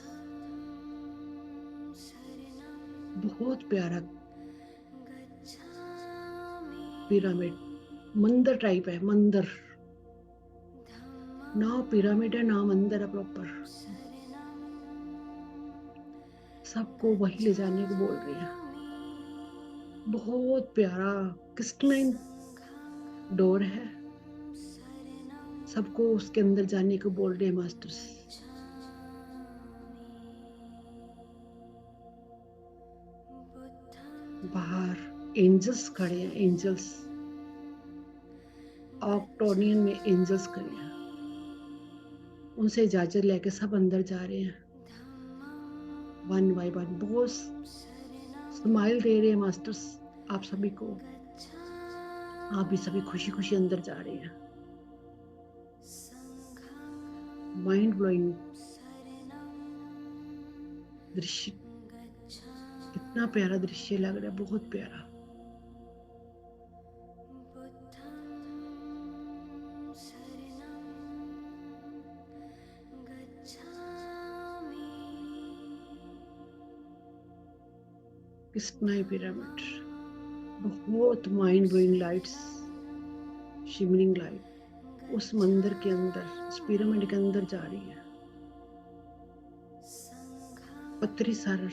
बहुत प्यारा पिरामिड, मंदिर टाइप है, मंदिर ना पिरामिड है ना मंदिर है प्रॉपर। सबको वही ले जाने को बोल रहे हैं। बहुत प्यारा क्रिस्टलाइन डोर है, सबको उसके अंदर जाने को बोल रहे हैं मास्टर्स। बाहर एंजल्स खड़े हैं, एंजल्स ऑक्टोनियन में एंजल्स खड़े हैं, उनसे इजाजत लेके सब अंदर जा रहे हैं वन बाय वन। बहुत स्माइल दे रहे हैं मास्टर्स आप सभी को, आप भी सभी खुशी खुशी अंदर जा रहे हैं। माइंड ब्लोइंग दृश्य, इतना प्यारा दृश्य लग रहा है, बहुत प्यारा। कृष्णाई पिरामिड, बहुत mind blowing lights, shimmering light उस मंदिर के अंदर, उस पिरामिड के अंदर जा रही है। पत्री सर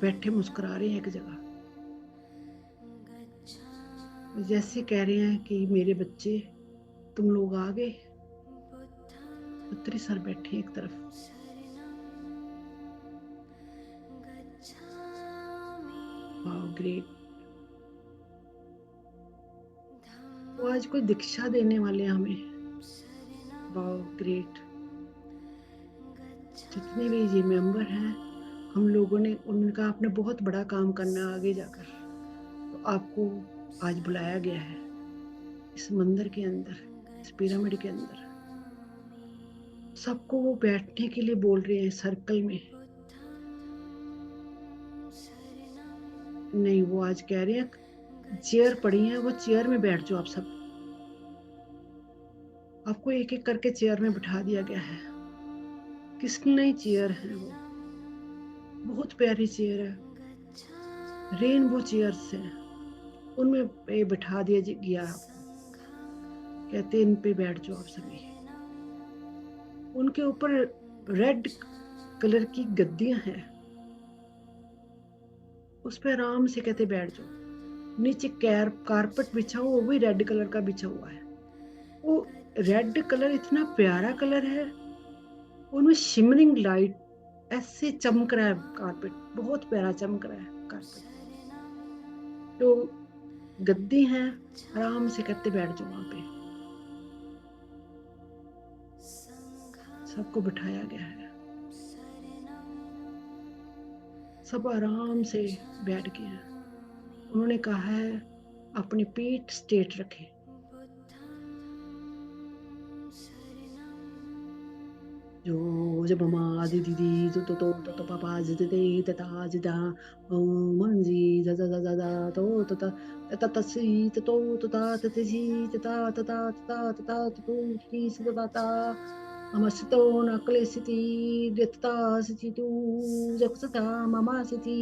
बैठे मुस्कुरा रहे हैं एक जगह, जैसे कह रहे हैं कि मेरे बच्चे तुम लोग आ गए। पत्री सर बैठे एक तरफ, वाह ग्रेट। वो आज कोई दीक्षा देने वाले हैं हमें, वाह ग्रेट। जितने भी ये मेंबर हैं, हम लोगों ने उनका आपने बहुत बड़ा काम करना आगे जाकर, तो आपको आज बुलाया गया है इस मंदिर के अंदर, इस पिरामिड के अंदर। सबको वो बैठने के लिए बोल रहे हैं सर्कल में। नहीं, वो आज कह रहे हैं चेयर पड़ी है, वो चेयर में बैठ जाओ आप सब। आपको एक एक करके चेयर में बिठा दिया गया है। किसने चेयर है वो, बहुत प्यारी चेयर है, रेनबो चेयर्स है, उनमें पे बिठा दिया गया आपको। कहते इन पे बैठ जाओ आप सभी। उनके ऊपर रेड कलर की गद्दियां हैं, उस पर आराम से कहते बैठ जाओ। नीचे कारपेट बिछा हुआ, वो भी रेड कलर का बिछा हुआ है। वो रेड कलर इतना प्यारा कलर है, उनमें शिमरिंग लाइट ऐसे चमक रहा है कारपेट, बहुत प्यारा चमक रहा है कारपेट। तो गद्दी हैं, आराम से कहते बैठ जाओ वहाँ पे। सबको बिठाया गया है, सब आराम से बैठ गए हैं। उन्होंने कहा है अपनी पीठ स्ट्रेट रखें। जो ममा दीदी तो पापा जिदे तता जिदा मंजी जजा जजा जजा तो तता तता तसी तो तता ततसी तता तता तता तता तो ती तता ता अमस्तो नकले सिति दत्ता सिति तू जक्सता ममा सिति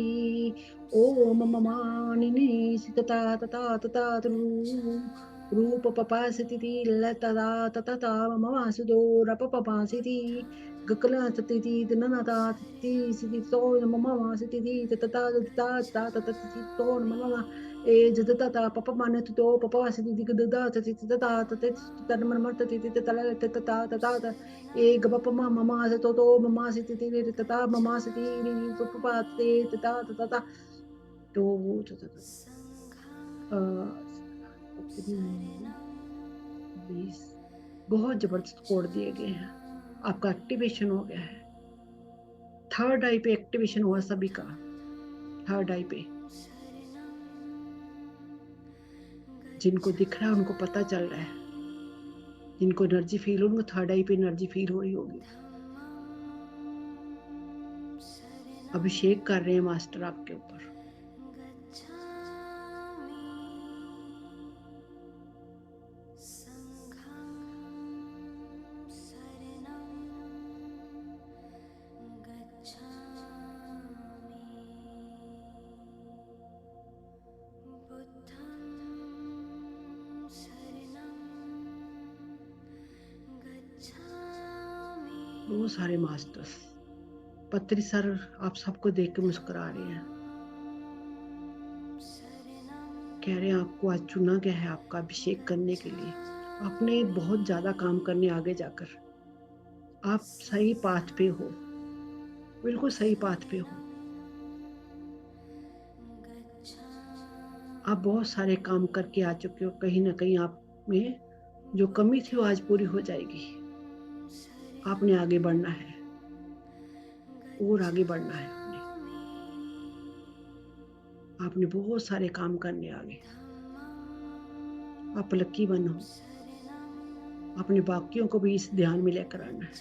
ओ ममा निनी सितता तता तता रूप पपा सिति लता तता ममा सुदो रप पपा सिति गकला तति ननता तति सिति तो ममा सिति तता तता तता तता सिति तो ममा ए जदता पपा माने तो पपा सिति गददा तति तता तति तन मन तति तता तता तता ए गप ममा से तो ममा सिति तता ममा सिति तो पपा ते तता तता तो बहुत जबरदस्त कोड दिए गए हैं। आपका एक्टिवेशन हो गया है। थर्ड आई पे एक्टिवेशन हुआ सभी का। थर्ड आई पे जिनको दिख रहा है उनको पता चल रहा है, जिनको एनर्जी फील हो उनको थर्ड आई पे एनर्जी फील हो रही होगी। अभिषेक कर रहे हैं मास्टर आपके ऊपर। बहुत सारे मास्टर्स, पत्री सर आप सबको देख के मुस्कुरा रहे हैं, कह रहे हैं आपको आज चुना गया है आपका अभिषेक करने के लिए। आपने बहुत ज्यादा काम करने आगे जाकर, आप सही पाथ पे हो, बिल्कुल सही पाथ पे हो। आप बहुत सारे काम करके आ चुके हो, कहीं ना कहीं आप में जो कमी थी वो आज पूरी हो जाएगी। आपने आगे बढ़ना है और आगे बढ़ना है। आपने बहुत सारे काम करने आगे। आप लकी बनो। अपने बाकियों को भी इस ध्यान में लेकर आना है,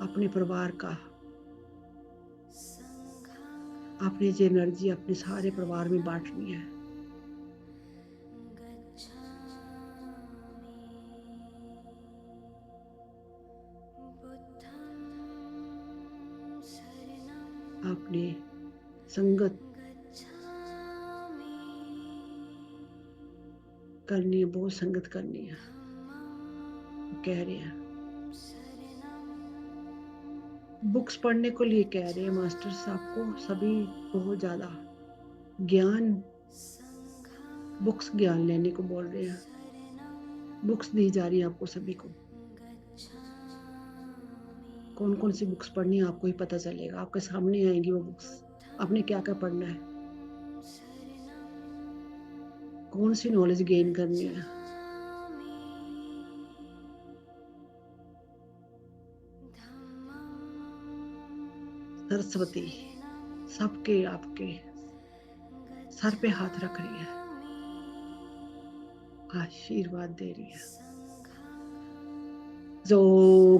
अपने परिवार का, अपनी जो एनर्जी अपने सारे परिवार में बांटनी है। आपने संगत करनी है, बहुत संगत करनी है, कह रहे हैं। बुक्स पढ़ने को लिए कह रहे हैं मास्टर साहब को सभी, बहुत ज्यादा ज्ञान, बुक्स ज्ञान लेने को बोल रहे हैं। बुक्स दी जा रही है आपको सभी को। कौन कौन सी बुक्स पढ़नी है आपको ही पता चलेगा, आपके सामने आएंगी वो बुक्स। आपने क्या क्या पढ़ना है, कौन सी नॉलेज गेन करनी है। सरस्वती सबके आपके सर पे हाथ रख रही है, आशीर्वाद दे रही है। जो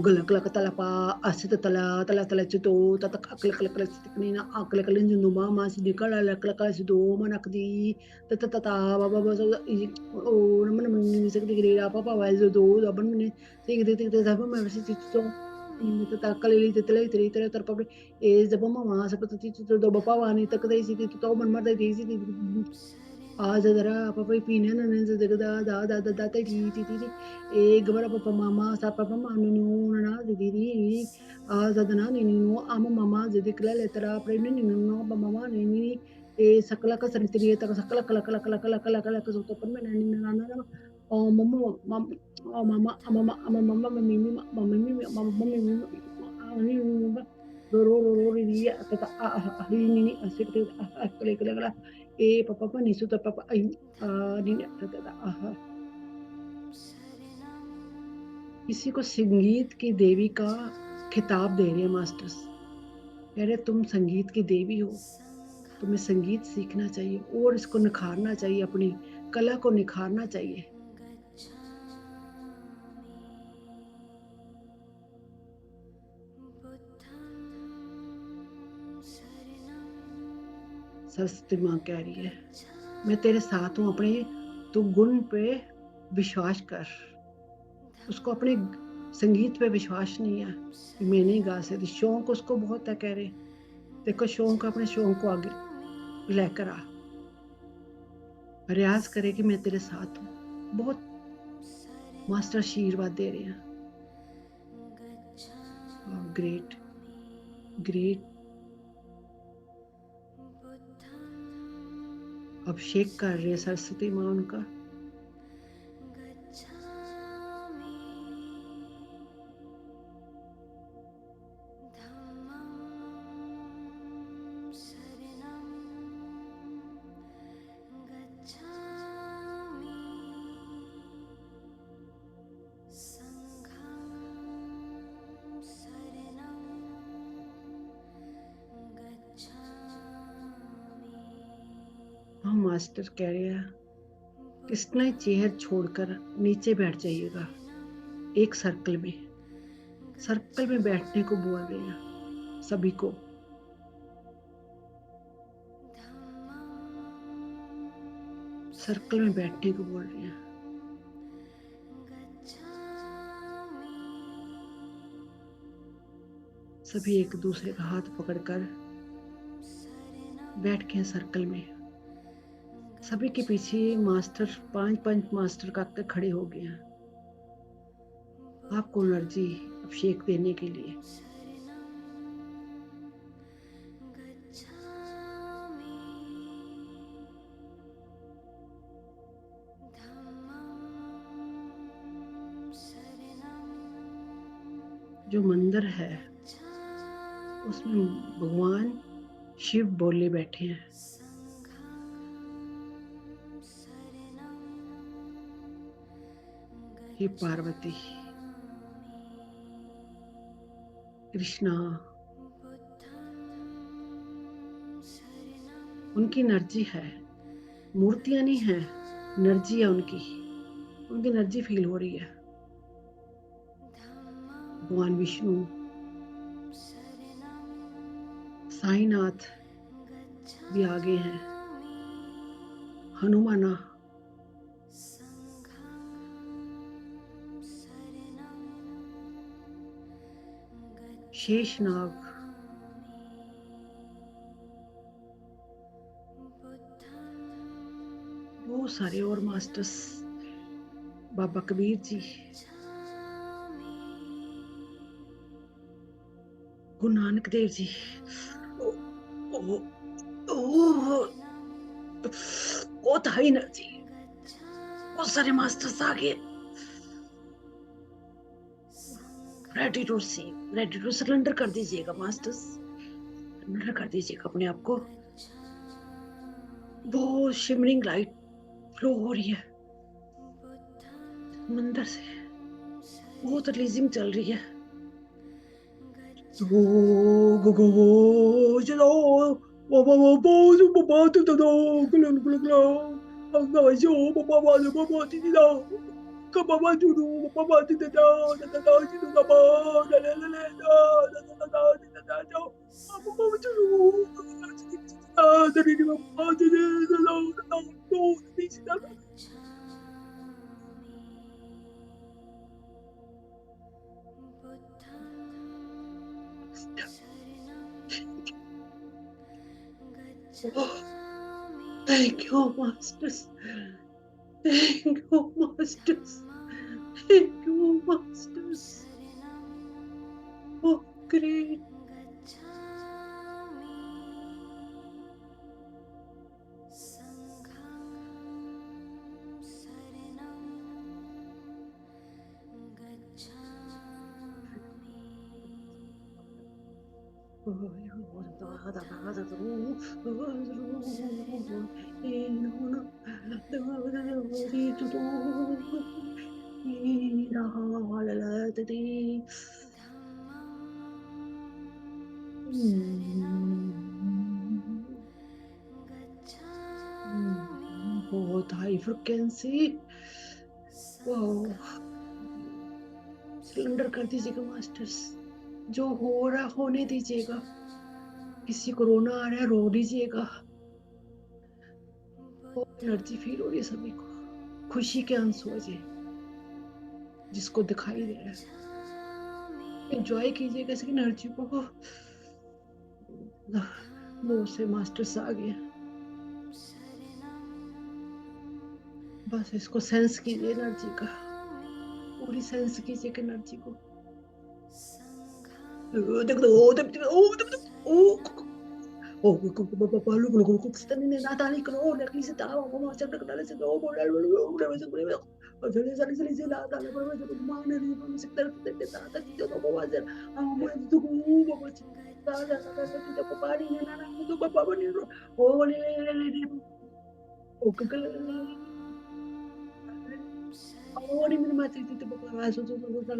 गलक लक तलपा असित तला तला तला चितो ततक अकल कल कल चितकनीना अकल कल जिंदुमा मा सिदि कला लक लक सिदो मनकदी तत तता बाबा बस ओ मन मन नि सकते गिरा पापा वाइज दो अपन ने ठीक दे ठीक सब मैं वैसे चितो तत अकल ली ततले तरी तरे तर पबे ए जब मा सब चितो दो बापा वानी तक दे सिदि तो मन मर दे सिदि आज जरा पापा पीने ना ने जगदा दा दा दा दा ती ती ती ए गबरा पापा मामा सा पापा मानु नु ना दीदी आज दना नी नु आम मामा जदी कला लेतरा प्रेम नी नु मामा नी ए सकला का संतरी तक सकला कला कला कला कला कला कला का तो पर में नी ना ना ओ मम्मा मम्मा मम्मा मम्मा मम्मा मम्मी मम्मी मम्मी मम्मी रो रो रो रो री तता नी नी असे कले कले ए पापा pa nisu ta papa ai ni na ta ta आहा। किसी को संगीत की देवी का खिताब दे रहे हैं मास्टर्स। कह रहे तुम संगीत की देवी हो, तुम्हें संगीत सीखना चाहिए और इसको निखारना चाहिए, अपनी कला को निखारना चाहिए। सरस्वती माँ कह रही है मैं तेरे साथ हूँ, अपने तू गुण पे विश्वास कर। उसको अपने संगीत पे विश्वास नहीं है कि मैं नहीं गा सकती, शौक उसको बहुत है। कह रहे देखो शौक, अपने शौक को आगे लेकर आ, रियाज करे कि मैं तेरे साथ हूँ। बहुत मास्टर आशीर्वाद दे रहे हैं। Great great. अभिषेक कर रहे हैं सरस्वती माँ उनका। हाँ मास्टर कह रहे हैं किसने चेयर छोड़कर नीचे बैठ जाइएगा, एक सर्कल में बैठने को बोल रहे हैं सभी को। सर्कल में बैठने को बोल रहे हैं। सभी एक दूसरे का हाथ पकड़कर बैठ के सर्कल में। सभी के पीछे मास्टर 5 मास्टर काके खड़े हो गए हैं आपको एनर्जी अभिषेक देने के लिए। जो मंदिर है उसमें भगवान शिव बोले बैठे हैं। हे पार्वती, कृष्णा, उनकी एनर्जी है, मूर्तियां नहीं है, एनर्जी है उनकी एनर्जी फील हो रही है। भगवान विष्णु, साईनाथ भी आगे हैं, हनुमाना, शेषनाग, बहुत सारे और मास्टर्स, बाबा कबीर जी, गुरु नानक देव जी। बहुत हाई एनर्जी, बहुत सारे मास्टर्स आगे। रेडी टू सरेंडर कर दीजिएगा मास्टर्स, सरेंडर कर दीजिएगा अपने आप को। बहुत शिमरिंग लाइट फ्लो हो रही है मंदिर से, बहुत रिलीजिंग चल रही है। Thank you, masters. Thank you, masters. Thank you, masters. Oh, great. बहुत हाई फ्रिक्वेंसी। सिलेंडर कर दीजिएगा मास्टर्स, जो हो रहा होने दीजिएगा। किसी को रोना आ रहा है, रो दीजिएगा। एनर्जी फील हो रही है सभी को, खुशी के आंसू है जिसको दिखाई दे रहा है। एंजॉय कीजिएगा इस एनर्जी को। लो से मास्टर्स आ गए, बस इसको सेंस कीजिए एनर्जी का, पूरी सेंस कीजिए एनर्जी को। Awari min mati ti papa aso so so so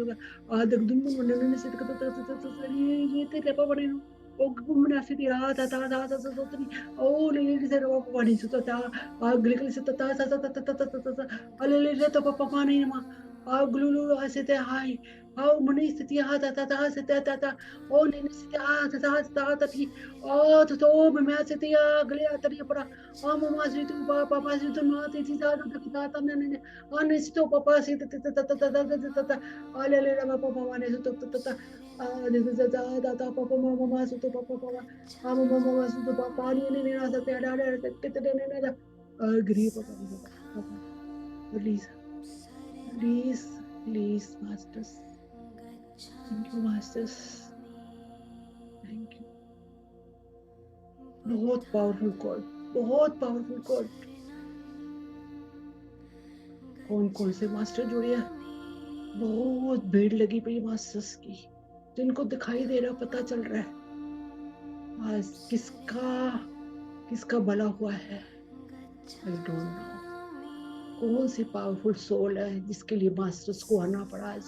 adak dum no nene sit kata ta ta ta sari te lepa bani no o gumna sit ya ta ta ta ta so tani o le le se ro bani so ta agli kli se ta ta ta ta ta ta ta ta ta ale le ta papa mani ma a glulu asete hai au mani sit ya ta ta ta se ta ta ta o nene sit ya ta ta ta ta ti o to to me sit ya agli atari para o mama sit papa sit no ti ti ta ta ta nene Anesto papa si ta ta ta ta ta ta ta ta ta ale le ma papa mane so ta ta ta ne ta ta ta ta papa mama ma so to papa papa mama mama so to papa ni ne na sa te da da te te ne ne da agree papa papa please please please masters, thank you masters, thank you। बहुत पावरफुल कॉल, बहुत पावरफुल कॉल। कौन कौन से मास्टर जुड़े हैं, बहुत भीड़ लगी पड़ी मास्टर्स की, जिनको दिखाई दे रहा पता चल रहा है आज किसका भला हुआ है। आई डोंट नो कौन सी पावरफुल सोल है जिसके लिए मास्टर्स को आना पड़ा आज,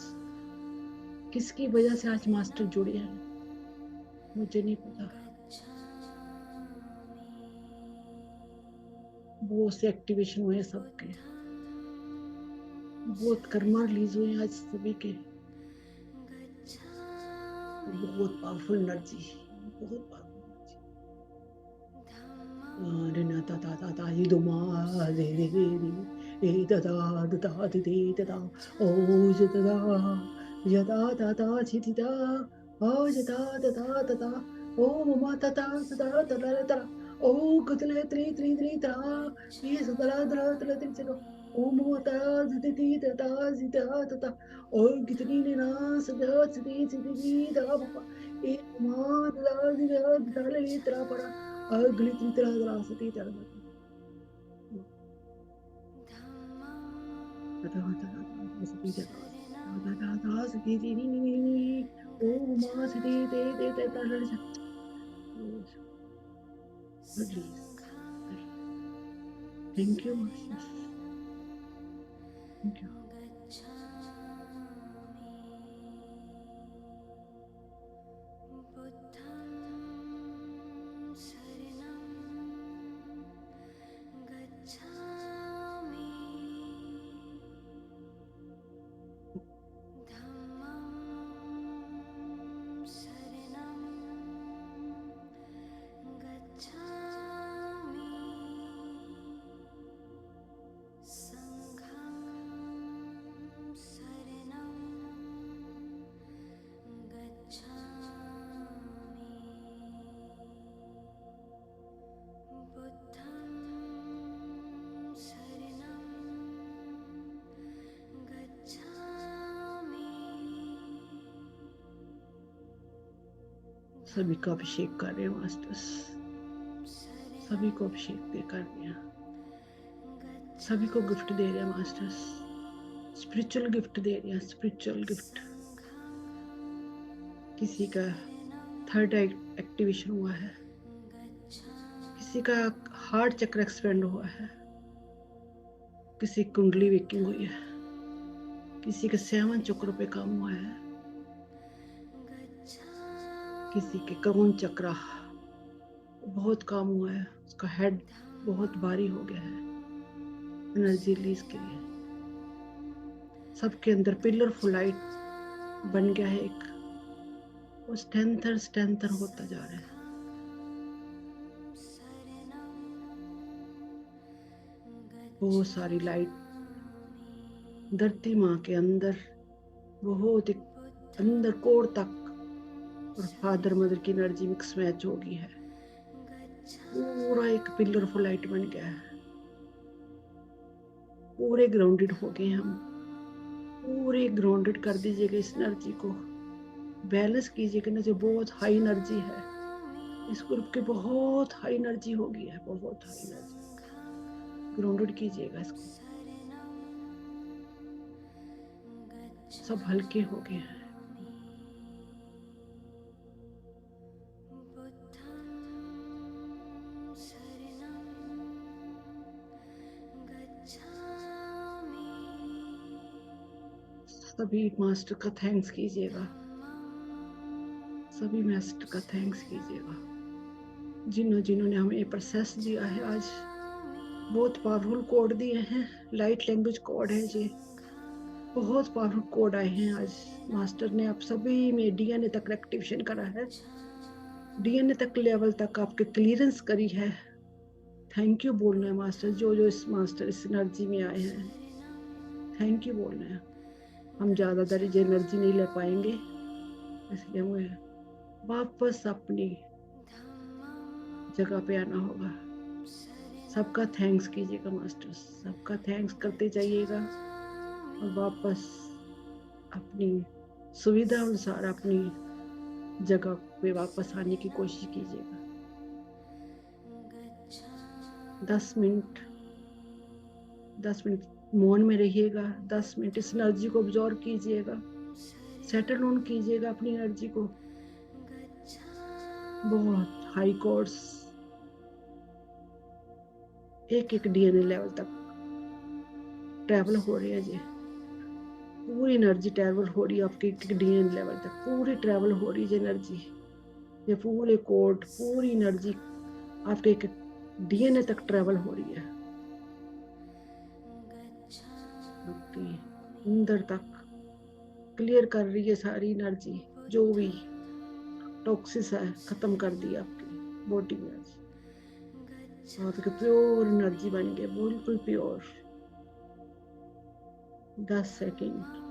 किसकी वजह से आज मास्टर जुड़े हैं, मुझे नहीं पता। बहुत से एक्टिवेशन हुए सबके, बहुत कर्मा रिलीज हुए आज सभी के, बहुत पावरफुल एनर्जी, बहुत पावरफुल एनर्जी। ता ता ता ता ये दुमा दे दे दे दे ता ता ता दे दे ता ओ जता यदा ता ता छिति ता ओ जता ता ता ता ओ ममा ता ता ता ता ता ओ कुतले त्रि त्रि त्रि ता ये सतला ता ता त्रि चलो ओ ममा ता जिति ती ता ता जिता ता ता ओ कितनी ने ना सदा सिति सिति ता पापा ए ममा ता जिता ता ले तरा पड़ा अगली तीतरा दरासती तरबती तथा दरासती दरासती दी ओ मां सती ते तरल please thank you thank you. सभी को अभिषेक कर रहे हैं मास्टर्स, सभी को अभिषेक दे कर रहे हैं, सभी को गिफ्ट दे रहे हैं मास्टर्स, स्पिरिचुअल गिफ्ट दे रहे हैं, स्पिरिचुअल गिफ्ट। किसी का एक्टिवेशन हुआ है, किसी का हार्ट चक्र एक्सपेंड हुआ है, किसी की कुंडली वेकिंग हुई है, किसी के 7 चक्रों पे काम हुआ है, किसी के कवन चक्र बहुत काम हुआ है, उसका हेड बहुत भारी हो गया है एनर्जी रिलीज के लिए। सबके अंदर पिलर फुल लाइट बन गया है एक, वो स्ट्रेंथर होता जा रहा है। बहुत सारी लाइट धरती माँ के अंदर, बहुत एक अंदर कोर तक, और फादर मदर की एनर्जी मिक्स मैच हो गई है, पूरा एक पिलर फुल लाइट बन गया है, पूरे ग्राउंडेड हो गए हम, पूरे ग्राउंडेड कर दीजिएगा इस एनर्जी को, बैलेंस कीजिएगा ना, जो बहुत हाई एनर्जी है इस ग्रुप की, बहुत हाई एनर्जी हो गई है, बहुत हाई एनर्जी, ग्राउंडेड कीजिएगा इसको, सब हल्के हो गए हैं। सभी मास्टर का थैंक्स कीजिएगा, सभी मास्टर का थैंक्स कीजिएगा, जिन्होंने हमें ये प्रोसेस दिया है आज, बहुत पावरफुल कोड दिए हैं, लाइट लैंग्वेज कोड है जी, बहुत पावरफुल कोड आए हैं आज, मास्टर ने आप सभी में डीएनए तक एक्टिवेशन करा है, डीएनए तक लेवल तक आपके क्लियरेंस करी है। थैंक यू बोलना है मास्टर, जो जो इस मास्टर इस एनर्जी में आए हैं, थैंक यू बोलना है। हम ज्यादा देर ये एनर्जी नहीं ले पाएंगे, इसलिए हमें वापस अपनी जगह पे आना होगा। सबका थैंक्स कीजिएगा मास्टर, सबका थैंक्स करते जाइएगा, और वापस अपनी सुविधा अनुसार अपनी जगह पे वापस आने की कोशिश कीजिएगा। 10 मिनट मौन में रहिएगा, 10 मिनट इस एनर्जी को ऑब्जॉर्व कीजिएगा, सेटल ऑन कीजिएगा अपनी एनर्जी को। बहुत हाई कोर्स एक डीएनए लेवल तक ट्रैवल हो रही है जी, पूरी एनर्जी ट्रैवल हो रही है आपके एक डीएनए लेवल तक, पूरी ट्रैवल हो रही है एनर्जी, ये पूरे कोड पूरी एनर्जी आपके एक डीएनए तक ट्रैवल हो रही है, आपके अंदर तक क्लियर कर रही है सारी एनर्जी, जो भी टॉक्सिस है खत्म कर दिया आपकी बॉडी में आज, आपके प्योर एनर्जी बन गई, बिल्कुल pure. 10 second.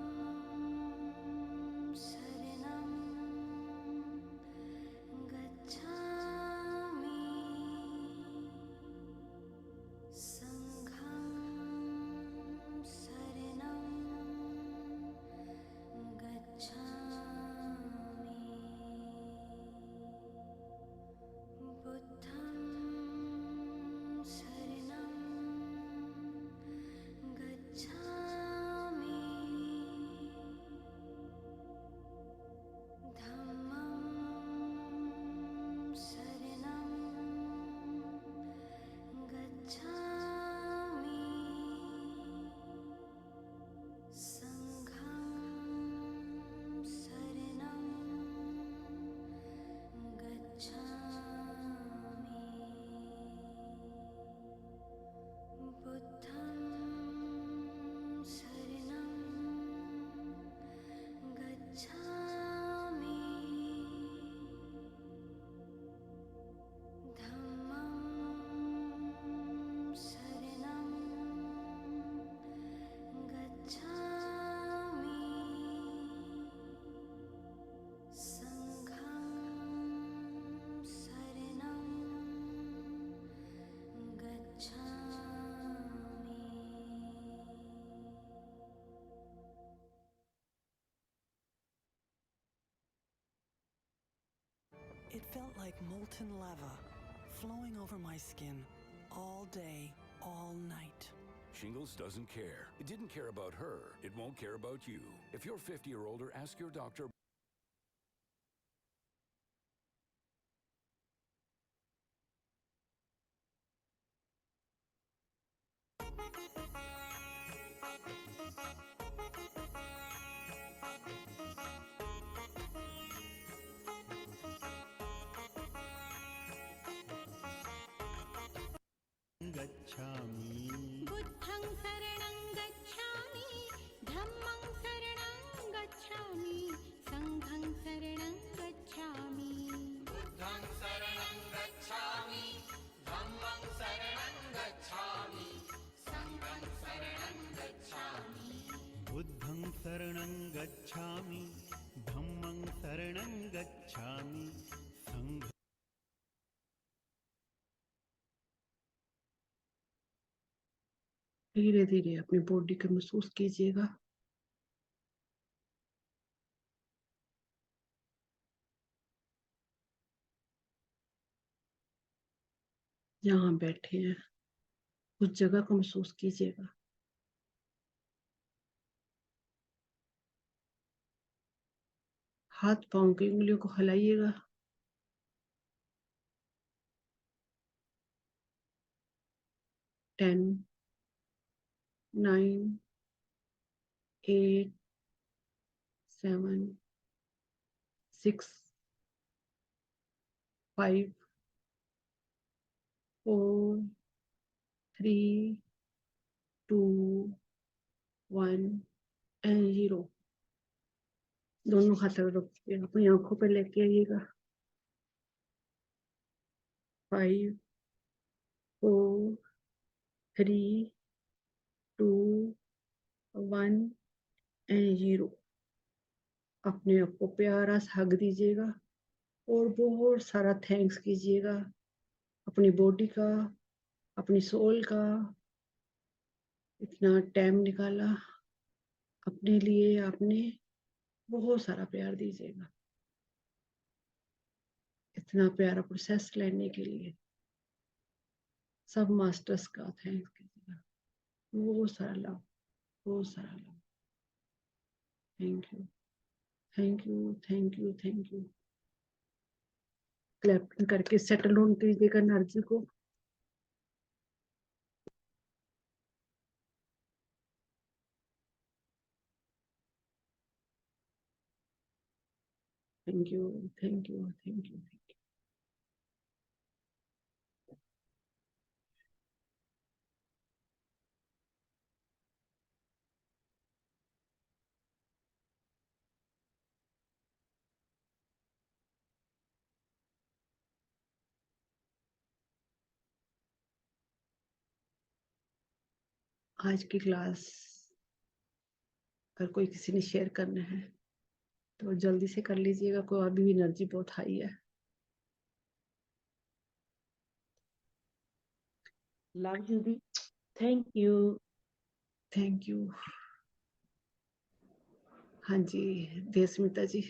It felt like molten lava flowing over my skin all day, all night. Shingles doesn't care. It didn't care about her. It won't care about you. If you're 50 or older, ask your doctor. धीरे धीरे अपनी बॉडी को महसूस कीजिएगा। जहाँ बैठे हैं उस जगह को महसूस कीजिएगा। हाथ पांव की उंगलियों को हिलाइएगा। 10, 9, 8, 7, 6, 5, 4, 3, 2, 1 एंड 0। दोनों हाथ रखिए, अपनी आंखों पे लेके आइएगा। 5, 4, 3, 2, 1 एंड 0। अपने आप को प्यारा सा हग दीजिएगा और बहुत सारा थैंक्स कीजिएगा अपनी बॉडी का, अपनी सोल का। इतना टाइम निकाला अपने लिए, आपने बहुत सारा प्यार दीजिएगा। इतना प्यारा प्रोसेस लेने के लिए सब मास्टर्स का थैंक्स कीजिएगा। बहुत सारा लव, बहुत सारा love. Thank you, thank you, thank you, thank you. Clapping करके सेटल ऑन कीजिएगा एनर्जी को। Thank you, thank you, thank you. आज की क्लास अगर कोई किसी ने शेयर करना है तो जल्दी से कर लीजिएगा, कोई अभी भी एनर्जी बहुत हाई है। Love Judy, thank you. Thank you. हाँ जी, देस्मिता जी।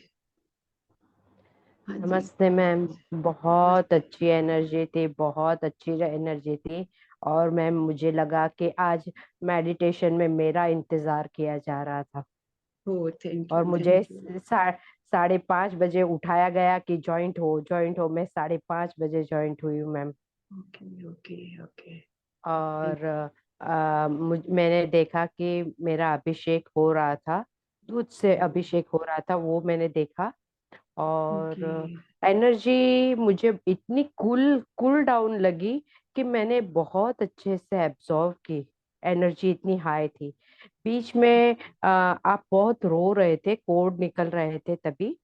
हाँ जी, नमस्ते मैम, बहुत नमस्ते। अच्छी एनर्जी थी, बहुत अच्छी एनर्जी थी। और मैम मुझे लगा कि आज मेडिटेशन में मेरा इंतजार किया जा रहा था ओ थैंक और यू, मुझे थैंक यू। 5:30 बजे उठाया गया कि ज्वाइंट हो, ज्वाइंट हो। मैं 5:30 बजे ज्वाइंट हुई हूँ मैम। Okay, okay, okay. और मैंने देखा कि मेरा अभिषेक हो रहा था, दूध से अभिषेक हो रहा था, वो मैंने देखा। ओके। और एनर्जी मुझे इतनी कूल कूल डाउन लगी कि मैंने बहुत अच्छे से एब्जॉर्व की। एनर्जी इतनी हाई थी। बीच में आप बहुत रो रहे थे, कोड निकल रहे थे, तभी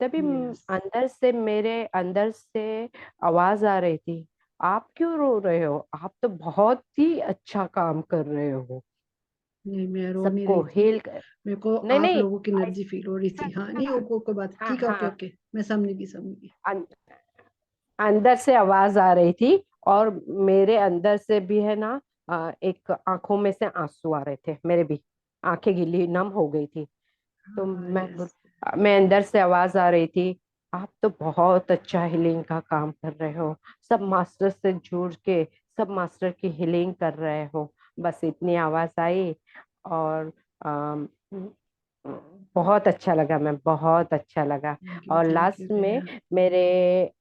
तभी यस। अंदर से, मेरे अंदर से आवाज आ रही थी, आप क्यों रो रहे हो, आप तो बहुत ही अच्छा काम कर रहे हो। नहीं, मैं रो नहीं सबको रही थी। हील कर... मेरे को नहीं आप नहीं, लोगों की एनर्जी फील हो रही थी। हाँ, नहीं, हाँ कोई बात, हाँ ठीक है। ओके, हाँ। ओके, मैं समझ गई, समझ गई। अंदर से आवाज आ रही थी और मेरे अंदर से भी है ना, एक आंखों में से आंसू आ रहे थे, मेरे भी आंखें गीली नम हो गई थी। तो हाँ, यस। मैं अंदर से आवाज आ रही थी, आप तो बहुत अच्छा हीलिंग का काम कर रहे हो, सब मास्टर से जुड़ के सब मास्टर की हीलिंग कर रहे हो। बस इतनी आवाज आई। और अम, बहुत अच्छा लगा मैम, बहुत अच्छा लगा। थैंक यू, और थैंक यू लास्ट में बेटा। मेरे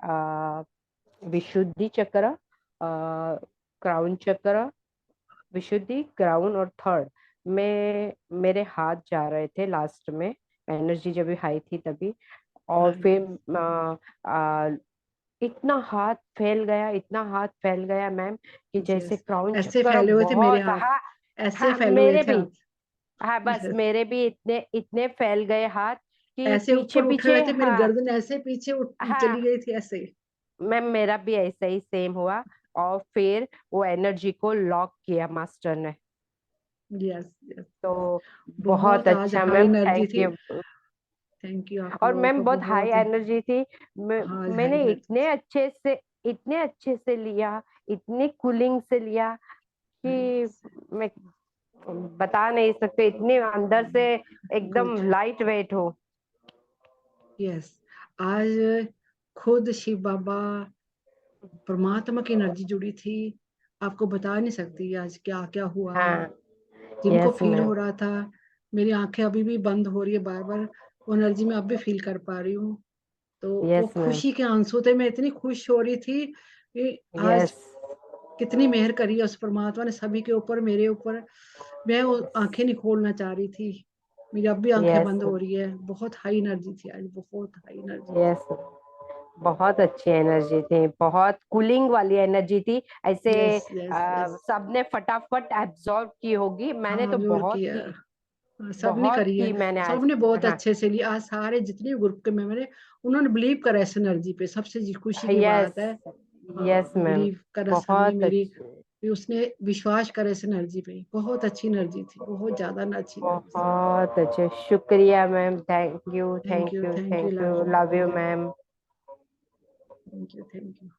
विशुद्धि चक्र, क्राउन चक्र, विशुद्धि, क्राउन और थर्ड में मेरे हाथ जा रहे थे लास्ट में, एनर्जी जब भी हाई थी तभी। और हाँ, फिर यस। इतना हाथ फैल गया, इतना हाथ फैल गया मैम कि जैसे यस, क्राउन ऐसे चक्कर फैले हुए थे मेरे बहुत। हाथ। हाँ ऐसे हाँ, फैले हुए मेरे थे भी। हाथ। हाँ बस यस। मेरे भी इतने इतने फैल गए हाथ कि ऐसे पीछे ऊपर उठे हुए पीछे। थे, मेरी हाँ गर्दन ऐसे पीछे चली हाँ गई थी, ऐसे। मैम, मेरा भी ऐसा ही सेम हुआ। और फिर वो एनर्जी को लॉक किया मास्टर ने। Yes, yes. तो बहुत बहुत आज अच्छा हाई मैम, एनर्जी थैंक थी। यू। थैंक यू आप और लोगों मैम का बहुत हाई बहुत। एनर्जी थी। हाँ, हाई मैंने एनर्जी। इतने अच्छे से लिया, इतनी कूलिंग से लिया कि यस। मैं बता नहीं सकते, इतनी अंदर से एकदम गुड। लाइट वेट हो। यस, आज खुद शिव बाबा, परमात्मा की एनर्जी जुड़ी थी। आपको बता नहीं सकती आज क्या क्या हुआ। हाँ। जिनको यस फील मैम। हो रहा था, मेरी आंखें अभी भी बंद हो रही है बार बार, वो एनर्जी मैं अब भी फील कर पा रही हूँ। तो वो यस मैम। खुशी के आंसू थे, मैं इतनी खुश हो रही थी कि आज यस। कितनी मेहर करी है उस परमात्मा ने सभी के ऊपर, मेरे ऊपर। मैं वो आंखें नहीं खोलना चाह रही थी, मेरी अब भी आंखें यस। बंद हो रही है। बहुत हाई एनर्जी थी आज, बहुत हाई एनर्जी थी। यस। बहुत अच्छी एनर्जी थी, बहुत कूलिंग वाली एनर्जी थी ऐसे। Yes yes yes. सबने फटाफट एब्जॉर्ब की होगी, मैंने हाँ, तो जोर बहुत किया। की। हाँ, सबने बहुत करी है। की मैंने आज। सबने बहुत हाँ। अच्छे से लिया आज, सारे जितने ग्रुप के मेंबर है उन्होंने बिलीव करा इस एनर्जी पे, सबसे खुशी की यस। बात है। यस हाँ, मैम। बिलीव करा सबने बहुत मेरी, अच्छी। भी उसने विश्वास करा इस एनर्जी पे। बहुत अच्छी एनर्जी थी, बहुत ज्यादा अच्छी एनर्जी थी। बहुत अच्छे, शुक्रिया ma'am, thank you thank thank you, you thank you, thank love you, you, love you ma'am. Thank you, thank you.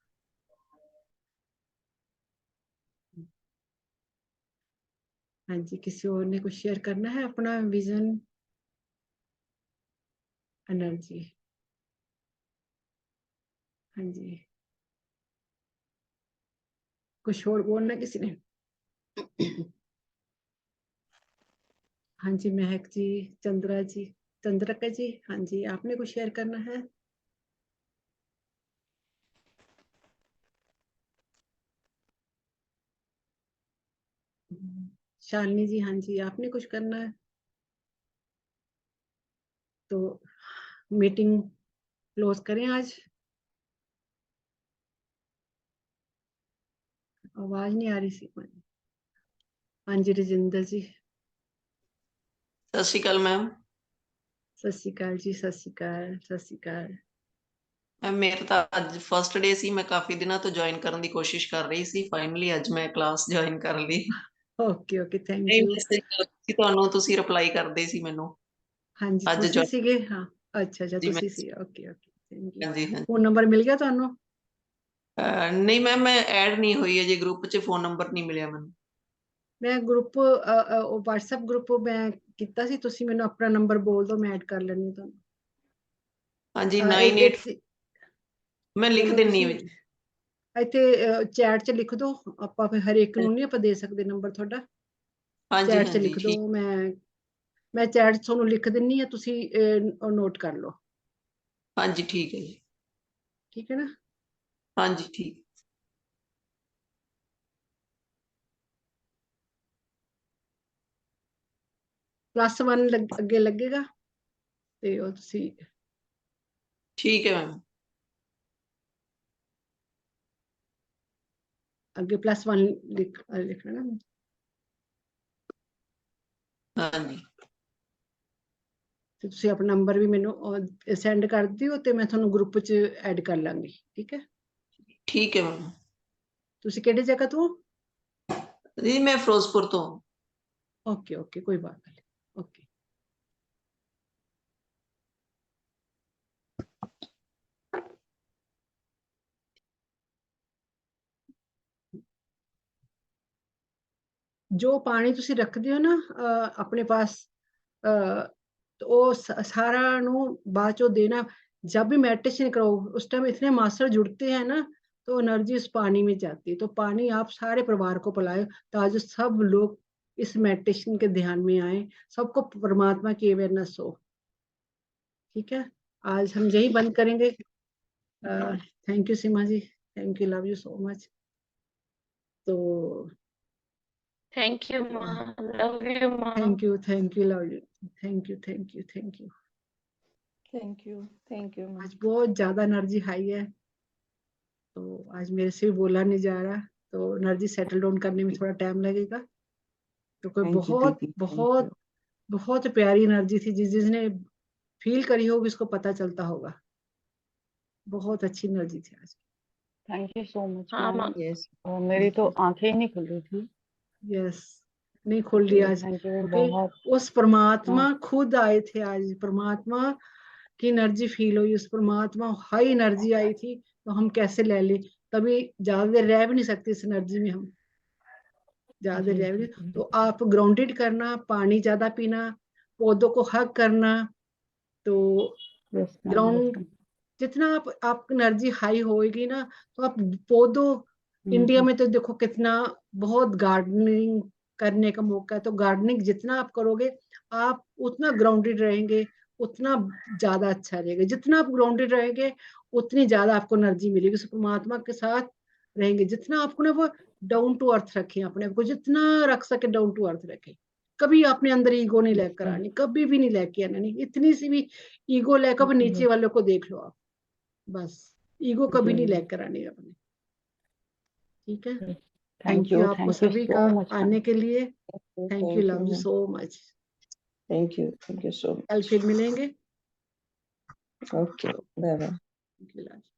हाँ जी, किसी और ने कुछ शेयर करना है अपना विजन, एनर्जी? हाँ जी, कुछ और बोलना है किसी ने? हाँ जी, महक जी, चंद्रा जी, चंद्रका जी, हाँ जी, आपने कुछ शेयर करना है? शालिनी जी, हाँ जी, आपने कुछ करना है? तो मीटिंग क्लोज करें आज? आवाज नहीं आ रही सी। हाँ जी, रजिंदर जी। सत श्री अकाल मैम। सत श्री अकाल जी, सत श्री अकाल, सत श्री अकाल। ਮੈਮ ਮੇਰਾ ਤਾਂ ਅੱਜ ਫਸਟ ਡੇ ਸੀ, ਮੈਂ ਕਾਫੀ ਦਿਨਾਂ ਤੋਂ ਜੁਆਇਨ ਕਰਨ ਦੀ ਕੋਸ਼ਿਸ਼ ਕਰ ਰਹੀ ਸੀ, ਫਾਈਨਲੀ ਅੱਜ ਮੈਂ ਕਲਾਸ ਜੁਆਇਨ ਕਰ ਲਈ। ओके ओके, थैंक ਨਹੀਂ यू। ਮੈਸੇਜ ਕਰਦੀ ਸੀ ਤੁਹਾਨੂੰ, ਤੁਸੀਂ ਰਿਪਲਾਈ ਕਰਦੇ ਸੀ ਮੈਨੂੰ। हाँ जी, ਅੱਜ तुसी ਜੁਆਇਨ सीगे? हाँ, अच्छा अच्छा, ਜੀ ਮੈਂ। तुसी सी, ओके ओके, थैंक यू। ਹਾਂਜੀ फोन ਹਾਂਜੀ। नंबर मिल गया ਤੁਹਾਨੂੰ? ਨਹੀਂ ਮੈਮ, ਮੈਂ ਐਡ ਨਹੀਂ ਹੋਈ ਅਜੇ ਗਰੁੱਪ 'ਚ, ਫੋਨ ਨੰਬਰ ਨਹੀਂ ਮਿਲਿਆ ਮੈਨੂੰ। ਮੈਂ ਗਰੁੱਪ WhatsApp ਗਰੁੱਪ ਮੈਂ ਕੀਤਾ ਸੀ, ਤੁਸੀਂ ਮੈਨੂੰ ਆਪਣਾ ਨੰਬਰ ਬੋਲ ਦਿਓ, ਮੈਂ ਐਡ ਕਰ ਲੈਣੀ ਤੁਹਾਨੂੰ। ਹਾਂਜੀ ਇੱਕ 98, ਇੱਕ ਮੈਂ ਲਿਖ ਬੋਲੋ ਦਿੰਨੀ ਤੁਸੀਂ, ਵਿੱਚ। ਇੱਥੇ ਚੈਟ 'ਚ ਲਿਖ ਦਿਓ, ਆਪਾਂ ਫਿਰ ਹਰ ਇੱਕ ਨੂੰ ਨਹੀਂ ਆਪਾਂ ਦੇ ਸਕਦੇ ਨੰਬਰ ਤੁਹਾਡਾ। ਹਾਂਜੀ ਚੈਟ 'ਚ ਹਾਂਜੀ ਲਿਖ ਠੀਕ। ਦਿਓ, ਮੈਂ ਚੈਟ 'ਚ ਤੁਹਾਨੂੰ ਲਿਖ ਦਿੰਨੀ ਆ, ਤੁਸੀਂ ਨੋਟ ਕਰ ਲਓ। ਹਾਂਜੀ ਠੀਕ ਹੈ ਜੀ। ਠੀਕ ਹੈ ਨਾ? ਹਾਂਜੀ ਠੀਕ। +1 ਅੱਗੇ ਲੱਗੇਗਾ ਤੇ ਉਹ ਤੁਸੀਂ ਠੀਕ ਹੈ ਮੈਮ। ਅੱਗੇ +1 ਲਿਖਣਾ ਨਾ। ਹਾਂਜੀ ਤੇ ਤੁਸੀਂ ਆਪਣਾ ਨੰਬਰ ਵੀ ਮੈਨੂੰ ਸੈਂਡ ਕਰ ਦਿਓ ਤੇ ਮੈਂ ਤੁਹਾਨੂੰ ਗਰੁੱਪ 'ਚ ਐਡ ਕਰ ਲਾਂਗੀ, ਠੀਕ ਹੈ? ਠੀਕ ਹੈ ਮੈਮ। ਤੁਸੀਂ ਕਿਹੜੀ ਜਗ੍ਹਾ ਤੋਂ? ਜੀ ਮੈਂ ਫਿਰੋਜ਼ਪੁਰ ਤੋਂ। ओके ओके, कोई बात नहीं, ओके। ਜੋ ਪਾਣੀ ਤੁਸੀਂ ਰੱਖਦੇ ਹੋ ਨਾ ਆਪਣੇ ਪਾਸ, तो वो सारा नु बाद चो देना। जब भी मेडिटेशन करो उस टाइम इतने मास्टर जुड़ते हैं ना, तो एनर्जी उस पानी में जाती है। तो पानी आप सारे परिवार को पिलाओ ताकि सब लोग इस मेडिटेशन के ध्यान में आए, सबको परमात्मा की अवेयरनेस हो। ठीक है, आज हम यही बंद करेंगे। Thank you Seema ji, thank you, love you so much. तो Thank you, Ma. Love you, Ma. Thank you, love you, thank you, thank you, thank you. Thank you, Ma. आज बहुत ज्यादा एनर्जी हाई है, तो आज मेरे से भी बोला नहीं जा रहा, तो एनर्जी सेटल डाउन करने में थोड़ा टाइम लगेगा। तो कोई बहुत बहुत बहुत प्यारी एनर्जी थी, जिसने फील करी होगी उसको पता चलता होगा। बहुत अच्छी एनर्जी थी आज। थैंक यू सो मच हाँ, मैम। Ma. यस, मेरी तो आंखें ही नहीं खुल रही थी। यस, नहीं खोल रही आज, थैंक यू क्योंकि बहुत। उस परमात्मा खुद आए थे आज। परमात्मा की एनर्जी फील हुई, उस परमात्मा हाई एनर्जी आई थी, तो हम कैसे ले ले? तभी ज्यादा देर रह भी नहीं सकते इस एनर्जी में हम। ज्यादा जी, जाएंगे। तो आप ग्राउंडेड करना, पानी ज्यादा पीना, पौधों को हग करना। तो यस मैम, ग्राउंड जितना आपकी एनर्जी हाई होएगी ना, तो आप पौधों, इंडिया में तो देखो कितना बहुत गार्डनिंग करने का मौका है। तो गार्डनिंग जितना आप करोगे, आप उतना ग्राउंडेड रहेंगे, उतना ज्यादा अच्छा रहेगा। जितना आप ग्राउंडेड रहेंगे, उतनी ज्यादा आपको एनर्जी मिलेगी। उस परमात्मा के साथ रहेंगे, जितना आपको ना वो डाउन टू अर्थ रखें, अपने आप को जितना रख सके डाउन टू अर्थ रखें। कभी अपने अंदर ईगो नहीं लेकर आनी, कभी भी नहीं लेके आना, नहीं इतनी सी भी ईगो लेकर नीचे वालों को देख लो आप, बस ईगो कभी नहीं लेकर आनी अपने। ठीक है, थैंक यू आपको थैंक यू सभी सो का मच मैम। आने के लिए। Thank you, love you ma'am, so much. Thank you so कल much. फिर मिलेंगे। Okay, bye bye. Thank you, love you.